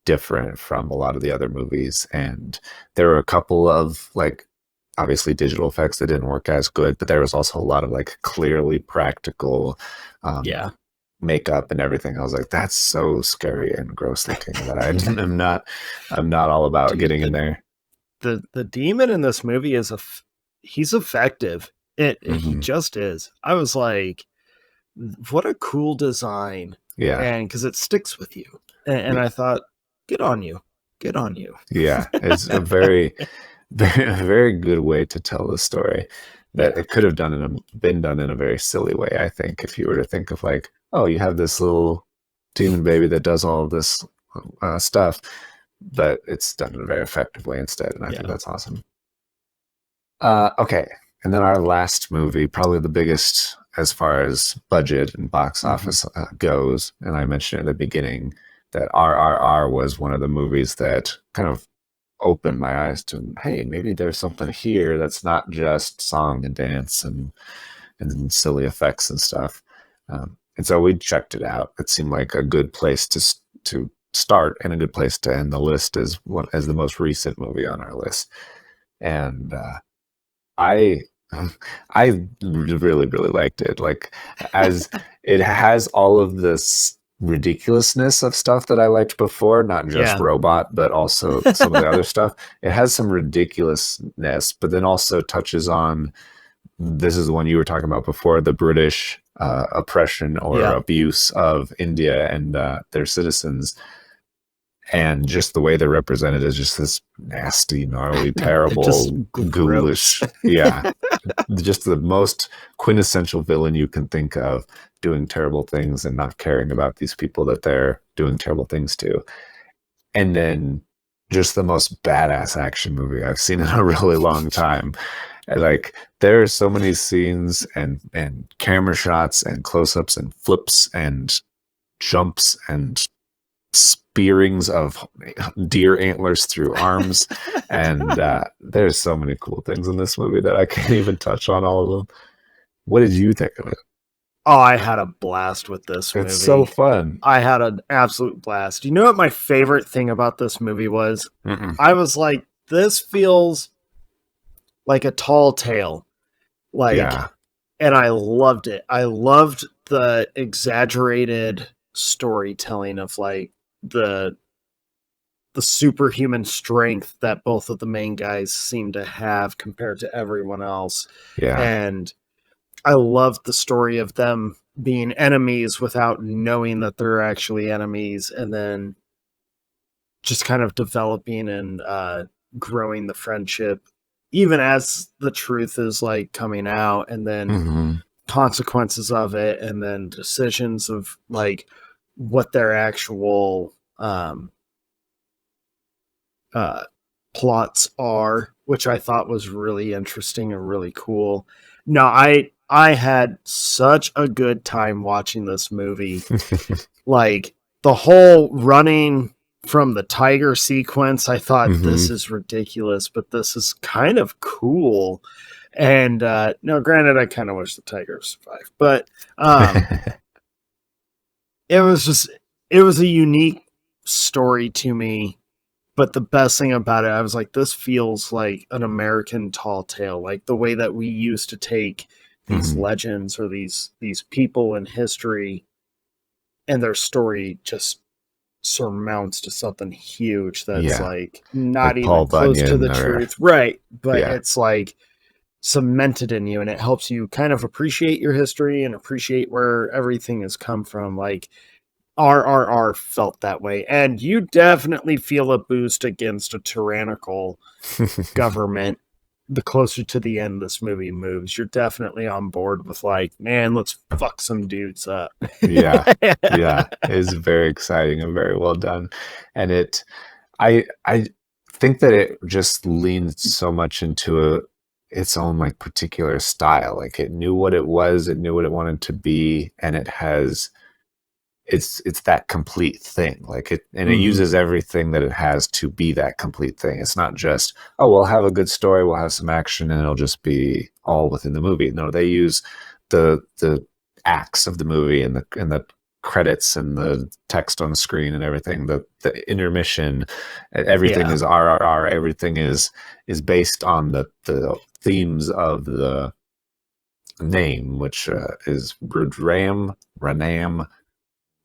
different from a lot of the other movies, and there were a couple of like obviously digital effects that didn't work as good, but there was also a lot of like clearly practical um, Yeah, makeup and everything. I was like, that's so scary and gross looking that I'm not all about dude, getting in there. the demon in this movie he's effective. He Hmm. just is. I was like, what a cool design, Yeah. and because it sticks with you, and I thought, good on you, good on you. Yeah, it's a very, very good way to tell the story that Yeah, it could have been done in a very silly way. I think if you were to think of like, oh, you have this little demon baby that does all of this stuff, but it's done in a very effective way instead, and I think yeah. that's awesome. Okay, and then our last movie, probably the biggest as far as budget and box Hmm. office goes, and I mentioned at the beginning that RRR was one of the movies that kind of opened my eyes to, hey, maybe there's something here that's not just song and dance and silly effects and stuff. And so we checked it out. It seemed like a good place to start and a good place to end the list as the most recent movie on our list. And I I really really liked it. Like as it has all of this ridiculousness of stuff that I liked before, not just Yeah. Robot, but also some of the other stuff. It has some ridiculousness, but then also touches on this is the one you were talking about before, the British oppression or Yeah. abuse of India and their citizens, and just the way they're represented as just this nasty, gnarly, Just terrible, gross. ghoulish, yeah, just the most quintessential villain you can think of, doing terrible things and not caring about these people that they're doing terrible things to. And then just the most badass action movie I've seen in a really long time. And, like there are so many scenes and camera shots and close-ups and flips and jumps and spearings of deer antlers through arms, and there's so many cool things in this movie that I can't even touch on all of them. What did you think of it? Oh, I had a blast with this It's so movie. fun. I had an absolute blast. You know what my favorite thing about this movie was? Mm-mm. I was like, this feels like a tall tale. Like, Yeah. and I loved it. I loved the exaggerated storytelling of like the the superhuman strength that both of the main guys seem to have compared to everyone else. Yeah. And I loved the story of them being enemies without knowing that they're actually enemies, and then just kind of developing and growing the friendship even as the truth is like coming out, and then Hmm. consequences of it, and then decisions of like what their actual uh plots are, which I thought was really interesting and really cool. No, I had such a good time watching this movie. Like the whole running from the tiger sequence, I thought Hmm. this is ridiculous, but this is kind of cool. And no, granted, I kind of wish the tiger survived, but um, it was just it was a unique story to me. But the best thing about it, I was like, this feels like an American tall tale, like the way that we used to take these Hmm. legends or these people in history, and their story just surmounts to something huge that's Yeah. like not Like even Paul close to the Bunyan or truth. Right. But yeah. it's like cemented in you, and it helps you kind of appreciate your history and appreciate where everything has come from. Like RRR felt that way, and you definitely feel a boost against a tyrannical government the closer to the end this movie moves. You're definitely on board with like, man, let's fuck some dudes up. Yeah, yeah, it's very exciting and very well done, and I think that it just leaned so much into its own like particular style. Like it knew what it was, it knew what it wanted to be, and it's that complete thing. Like it, and it Mhm. uses everything that it has to be that complete thing. It's not just, oh, we'll have a good story, we'll have some action, and it'll just be all within the movie. No, they use the acts of the movie and the credits and the text on the screen and everything, the intermission, everything Yeah. is RRR. Everything is based on the themes of the name, which is Rudram, Ranam,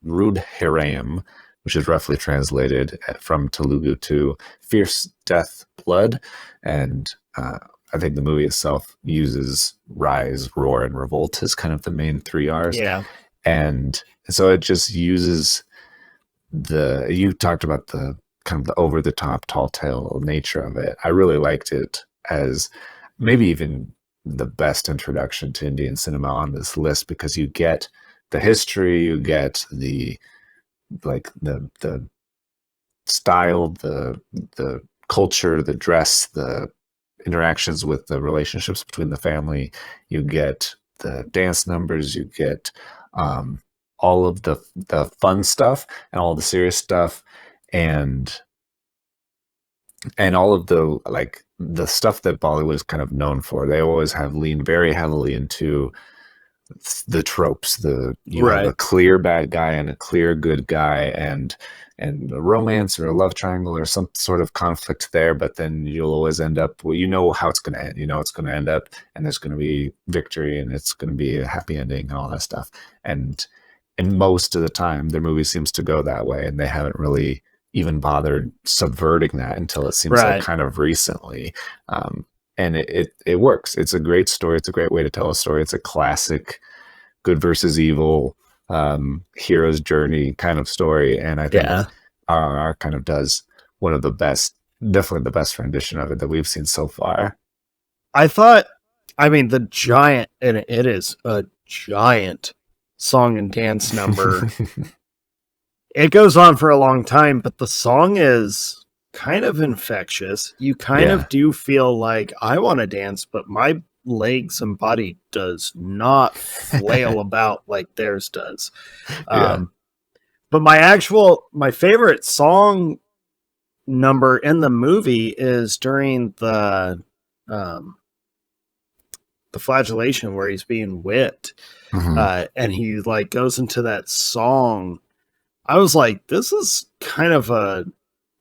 Rudhiram, which is roughly translated from Telugu to fierce death blood. And I think the movie itself uses rise, roar, and revolt as kind of the main three R's. Yeah. And so it just uses you talked about the kind of the over the top tall tale nature of it. I really liked it as maybe even the best introduction to Indian cinema on this list, because you get the history, you get the style, the culture, the dress, the interactions with the relationships between the family. You get the dance numbers, you get all of the fun stuff and all the serious stuff, and all of the like the stuff that Bollywood is kind of known for. They always have leaned very heavily into the tropes. You have Right. a clear bad guy and a clear good guy, and a romance or a love triangle or some sort of conflict there, but then you'll always end up, well, you know how it's going to end. You know it's going to end up, and there's going to be victory, and it's going to be a happy ending and all that stuff. And most of the time their movie seems to go that way, and they haven't really even bothered subverting that until it seems like Right. kind of recently. And it works. It's a great story. It's a great way to tell a story. It's a classic good versus evil, hero's journey kind of story. And I think Yeah. RRR kind of does one of the best, definitely the best rendition of it that we've seen so far. I thought, I mean, the giant, and it is a giant song and dance number. It goes on for a long time, but the song is kind of infectious. You kind Yeah. of do feel like I want to dance, but my legs and body does not flail about like theirs does. Yeah. But my favorite song number in the movie is during um, the flagellation where he's being whipped, Mhm. and he like goes into that song. I was like, this is kind of a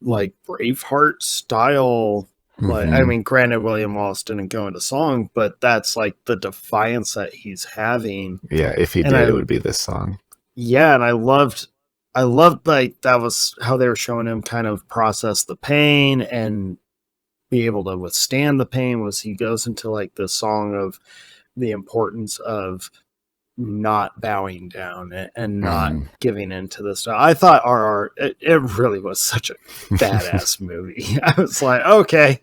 like Braveheart style. Like, I Mhm. mean, granted, William Wallace didn't go into song, but that's like the defiance that he's having. Yeah. If he And did, it would be this song. yeah, and I loved like that was how they were showing him kind of process the pain and be able to withstand the pain. Was he goes into like the song of the importance of not bowing down and not Mhm. giving into this stuff. I thought RR, it really was such a badass movie. I was like, okay,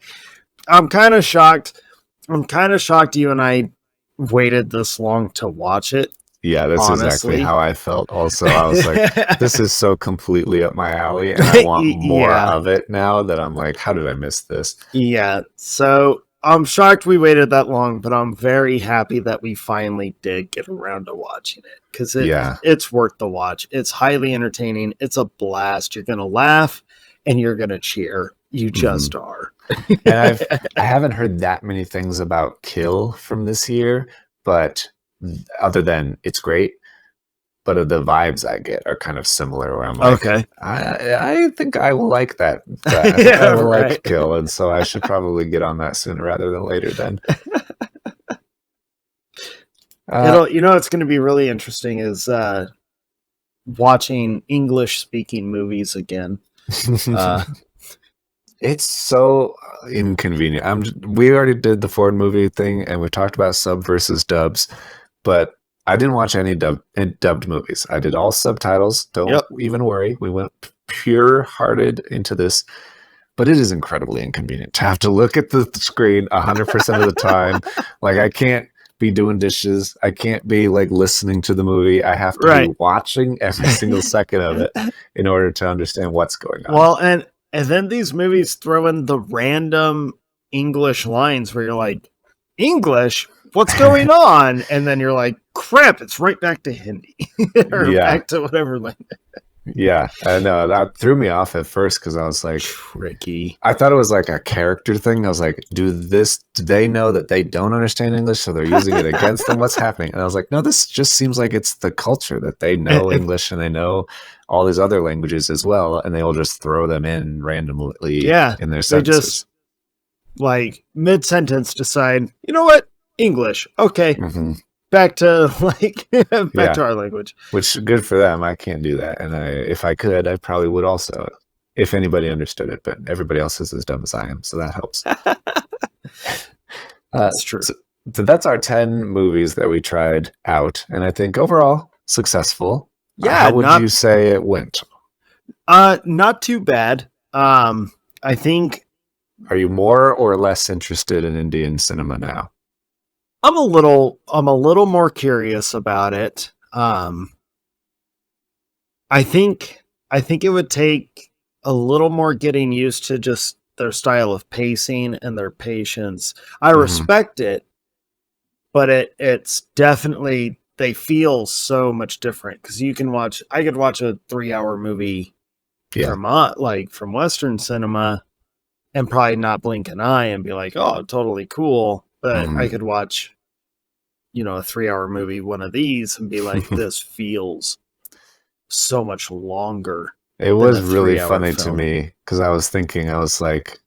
I'm kind of shocked. I'm kind of shocked you and I waited this long to watch it, Yeah, that's exactly honestly. how I felt also. I was like, this is so completely up my alley, and I want more Yeah. of it now that I'm like, how did I miss this? Yeah. So I'm shocked we waited that long, but I'm very happy that we finally did get around to watching it because Yeah. it's worth the watch. It's highly entertaining. It's a blast. You're gonna laugh and you're gonna cheer. You Mhm. just are. And I haven't heard that many things about Kill from this year, but other than it's great, but the vibes I get are kind of similar where I'm like, Okay. I think I will like that. I think I Yeah, will like right. Kill, and so I should probably get on that sooner rather than later then. Uh, It'll it's gonna be really interesting is watching English speaking movies again. Uh It's so inconvenient. We already did the foreign movie thing, and we talked about sub versus dubs, but I didn't watch any dubbed movies. I did all subtitles. Don't Yep. even worry. We went pure-hearted into this, but it is incredibly inconvenient to have to look at the screen 100% of the time. Like I can't be doing dishes. I can't be like listening to the movie. I have to be Right. watching every single second of it in order to understand what's going on. Well, and then these movies throw in the random English lines where you're like, English? What's going on? And then you're like, crap, it's right back to Hindi. Or Yeah. back to whatever language. Yeah, I know that threw me off at first because I was like, Tricky. I thought it was like a character thing. I was like, do they know that they don't understand English, so they're using it against them? What's happening? And I was like, no, this just seems like it's the culture that they know English and they know all these other languages as well, and they will just throw them in randomly in their sentences. They just like mid-sentence decide, you know what? English. Okay. Mm-hmm. Back to to our language. Which good for them. I can't do that. And if I could, I probably would also, if anybody understood it, but everybody else is as dumb as I am. So that helps. That's true. So that's our 10 movies that we tried out. And I think overall successful. Yeah. How would you say it went? Not too bad. I think. Are you more or less interested in Indian cinema now? I'm a little more curious about it. I think it would take a little more getting used to just their style of pacing and their patience. I respect it, but it's definitely, they feel so much different because I could watch a 3-hour movie from Western cinema and probably not blink an eye and be like, oh, totally cool. But I could watch, a 3-hour movie, one of these, and be like, this feels so much longer. It was really funny to me because I was like,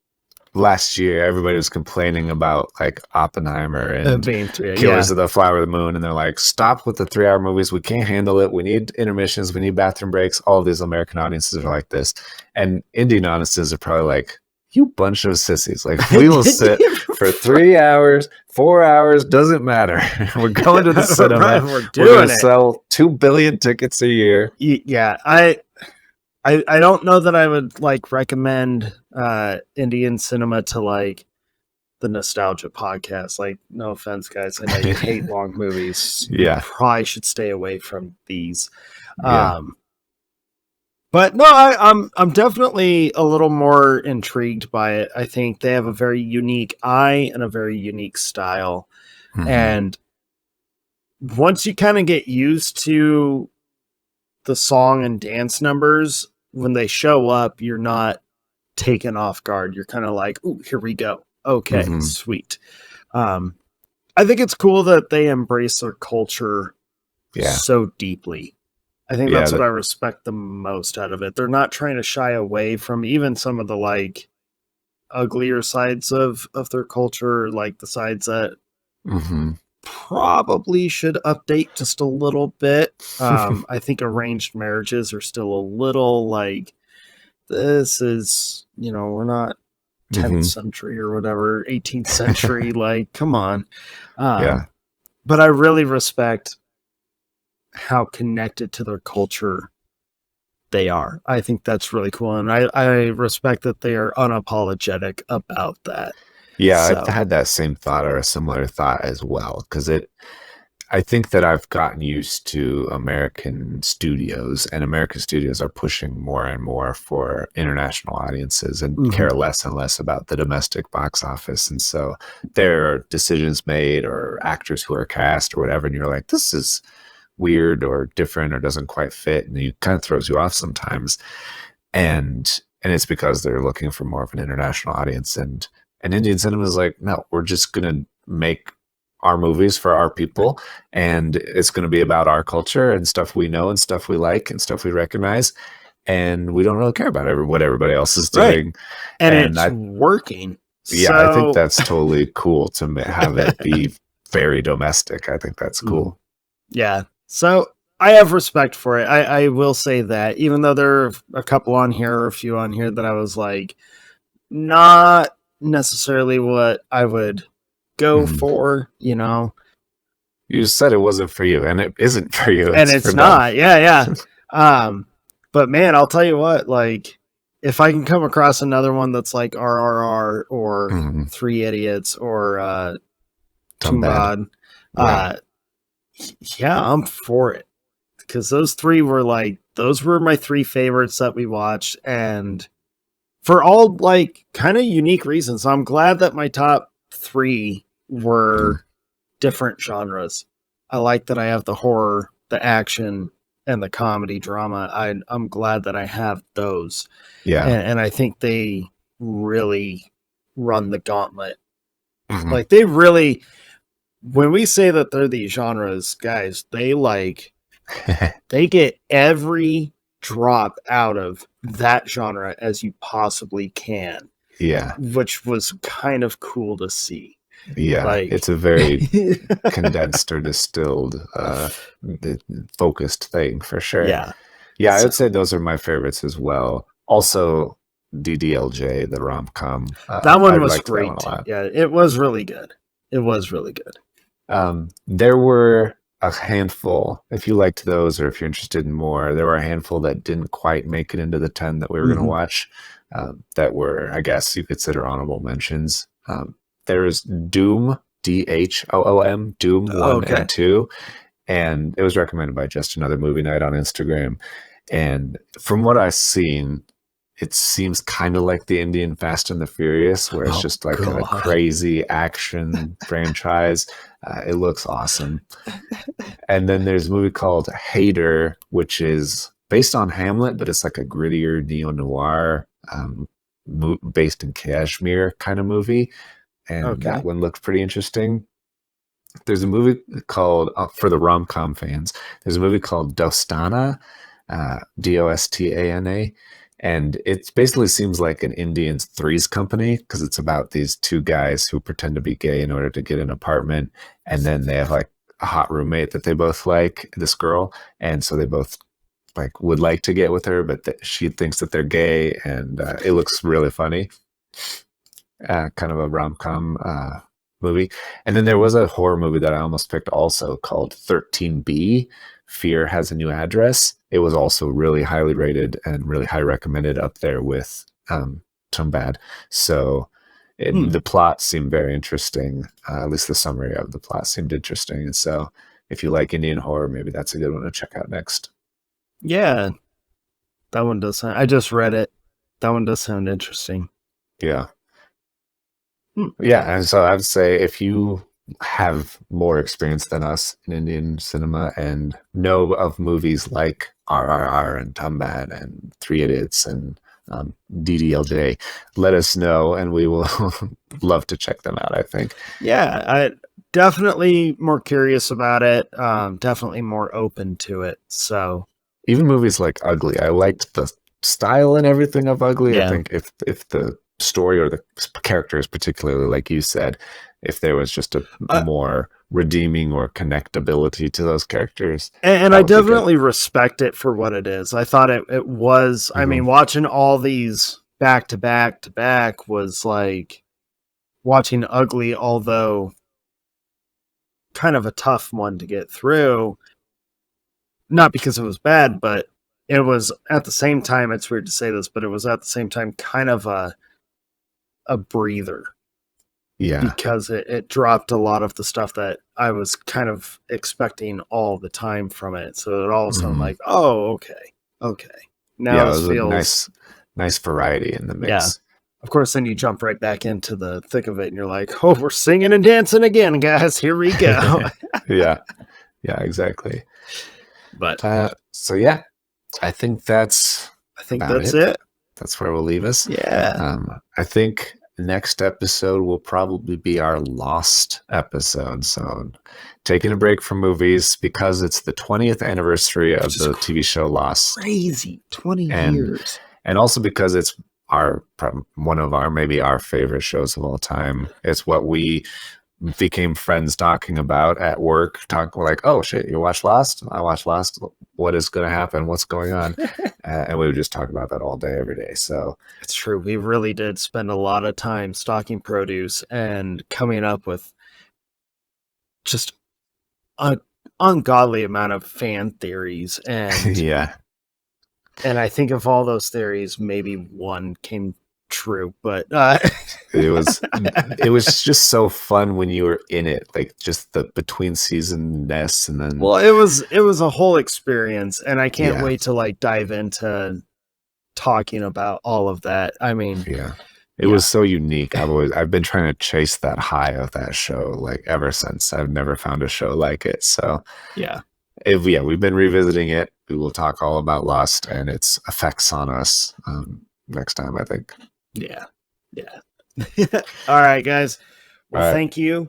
last year everybody was complaining about like Oppenheimer and Killers of the Flower of the Moon, and they're like, stop with the 3-hour movies. We can't handle it. We need intermissions. We need bathroom breaks. All of these American audiences are like this, and Indian audiences are probably like, you bunch of sissies. Like, we will sit for 3 hours, 4 hours, doesn't matter. We're going to the cinema. Right, we're going to sell 2 billion tickets a year. Yeah, I don't know that I would like recommend Indian cinema to like the Nostalgia podcast. Like, no offense, guys. I know you hate long movies. Yeah. You probably should stay away from these. Yeah. But no, I'm definitely a little more intrigued by it. I think they have a very unique eye and a very unique style. And once you kind of get used to the song and dance numbers, when they show up, you're not taken off guard. You're kind of like, ooh, here we go. Okay, sweet. I think it's cool that they embrace their culture so deeply. I think that's what I respect the most out of it. They're not trying to shy away from even some of the like uglier sides of their culture, like the sides that probably should update just a little bit. I think arranged marriages are still a little like, this is, we're not 10th century or whatever, 18th century, like, come on. But I really respect how connected to their culture they are. I think that's really cool. And I respect that they are unapologetic about that. Yeah, so. I've had that same thought or a similar thought as well. Because I think that I've gotten used to American studios, and American studios are pushing more and more for international audiences and care less and less about the domestic box office. And so there are decisions made or actors who are cast or whatever, and you're like, this is weird or different or doesn't quite fit, and it kind of throws you off sometimes. And it's because they're looking for more of an international audience. And Indian cinema is like, no, we're just going to make our movies for our people, and it's going to be about our culture and stuff we know and stuff we like and stuff we recognize, and we don't really care about what everybody else is doing. Right. And it's working. Yeah, I think that's totally cool to have it be very domestic. I think that's cool. Yeah. So I have respect for it. I will say that, even though there are a couple on here or a few on here that I was like, not necessarily what I would go Mhm. for, you know. You said it wasn't for you, and it isn't for you. And It's for it's them. not. Yeah, yeah. But man, I'll tell you what, like if I can come across another one that's like RRR or Mhm. Three Idiots or Tumbbad. Tumbbad, Yeah. uh yeah, I'm for it. Because those were my three favorites that we watched, and for all like kind of unique reasons. I'm glad that my top three Mhm. were different genres. I like that I have the horror, the action, and the comedy drama. I'm glad that I have those, Yeah. and I think they really run the gauntlet. Mhm. Like they really, when we say that they're these genres, guys, they get every drop out of that genre as you possibly can, Yeah. which was kind of cool to see. Yeah. Like, It's a very condensed or distilled, focused thing for sure. yeah. Yeah, I So would say those are my favorites as well. Also, DDLJ, the rom com. that I one was liked that one a great. lot. Yeah, it was really good. It was really good. There were a handful, if you liked those or if you're interested in more, there were a handful that didn't quite make it into the 10 that we were going to Mhm. watch, that were, I guess, you consider honorable mentions. There's Doom, Dhoom, Doom 1 Okay. and 2, and it was recommended by Just Another Movie Night on Instagram. And from what I've seen, it seems kind of like the Indian Fast and the Furious, where it's Oh just like a God. crazy action franchise. It looks awesome. And then there's a movie called Hater, which is based on Hamlet, but it's like a grittier neo noir, based in Kashmir kind of movie. And that Okay. one looked pretty interesting. There's a movie called, for the rom com fans, there's a movie called Dostana, Dostana, and it basically seems like an Indian threes company because it's about these two guys who pretend to be gay in order to get an apartment, and then they have like a hot roommate that they both like, this girl, and so they both like would like to get with her, but she thinks that they're gay, and it looks really funny, kind of a rom com movie. And then there was a horror movie that I almost picked also called 13B. Fear Has a New Address. It was also really highly rated and really high recommended up there with Tumbbad. So Hmm. the plot seemed very interesting. At least the summary of the plot seemed interesting. And so if you like Indian horror, maybe that's a good one to check out next. Yeah, that one does sound. I just read it. That one does sound interesting. Yeah. Hmm. Yeah, and so I'd say if you have more experience than us in Indian cinema and know of movies like RRR and Tumbbad and Three Idiots and DDLJ, let us know and we will love to check them out, I think. Yeah, I definitely more curious about it. Definitely more open to it. So Even movies like Ugly, I liked the style and everything of Ugly. I yeah, think if the story or the characters, particularly like you said, if there was just a uh, more redeeming or connectability to those characters, and that I would be good. definitely respect it for what it is. I thought it was. I Mm-hmm. mean, watching all these back to back to back was like watching Ugly, although kind of a tough one to get through. Not because it was bad, but it was at the same time. It's weird to say this, but it was at the same time kind of a breather Yeah. because it dropped a lot of the stuff that I was kind of expecting all the time from it. So it all of a sudden Mm-hmm. like, oh, okay, okay. Now Yeah, it this was a feels, nice variety in the yeah. mix. Of course, then you jump right back into the thick of it, and you're like, oh, we're singing and dancing again, guys. Here we go. Yeah, yeah, exactly. But So yeah, I think that's I think about that's it. it. That's where we'll leave us. Yeah. I think next episode will probably be our Lost episode. So taking a break from movies because it's the 20th anniversary of Which is the TV show Lost, crazy. 20 and years. also because it's one of our maybe our favorite shows of all time. It's what we became friends talking about at work. Talk like, oh shit, you watch Lost? I watch Lost. What is going to happen? What's going on? and we would just talk about that all day, every day. So It's true. We really did spend a lot of time stocking produce and coming up with just an ungodly amount of fan theories. yeah, And I think of all those theories, maybe one came true, but it was it was just so fun when you were in it, like just the between season ness, and then well, it was a whole experience, and I can't yeah, wait to like dive into talking about all of that. I mean, yeah. It yeah, was so unique. I've been trying to chase that high of that show like ever since. I've never found a show like it. So yeah, yeah, we've been revisiting it. We will talk all about Lost and its effects on us next time, I think. yeah, yeah. All right, guys. All Well, right. thank you.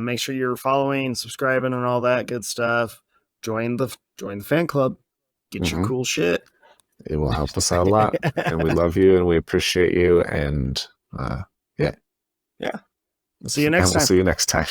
Make sure you're following, subscribing, and all that good stuff. Join the fan club. Get your Hmm. cool shit. It will help us out a lot. And we love you and we appreciate you. And yeah. Yeah. See you And next we'll time. see you next time.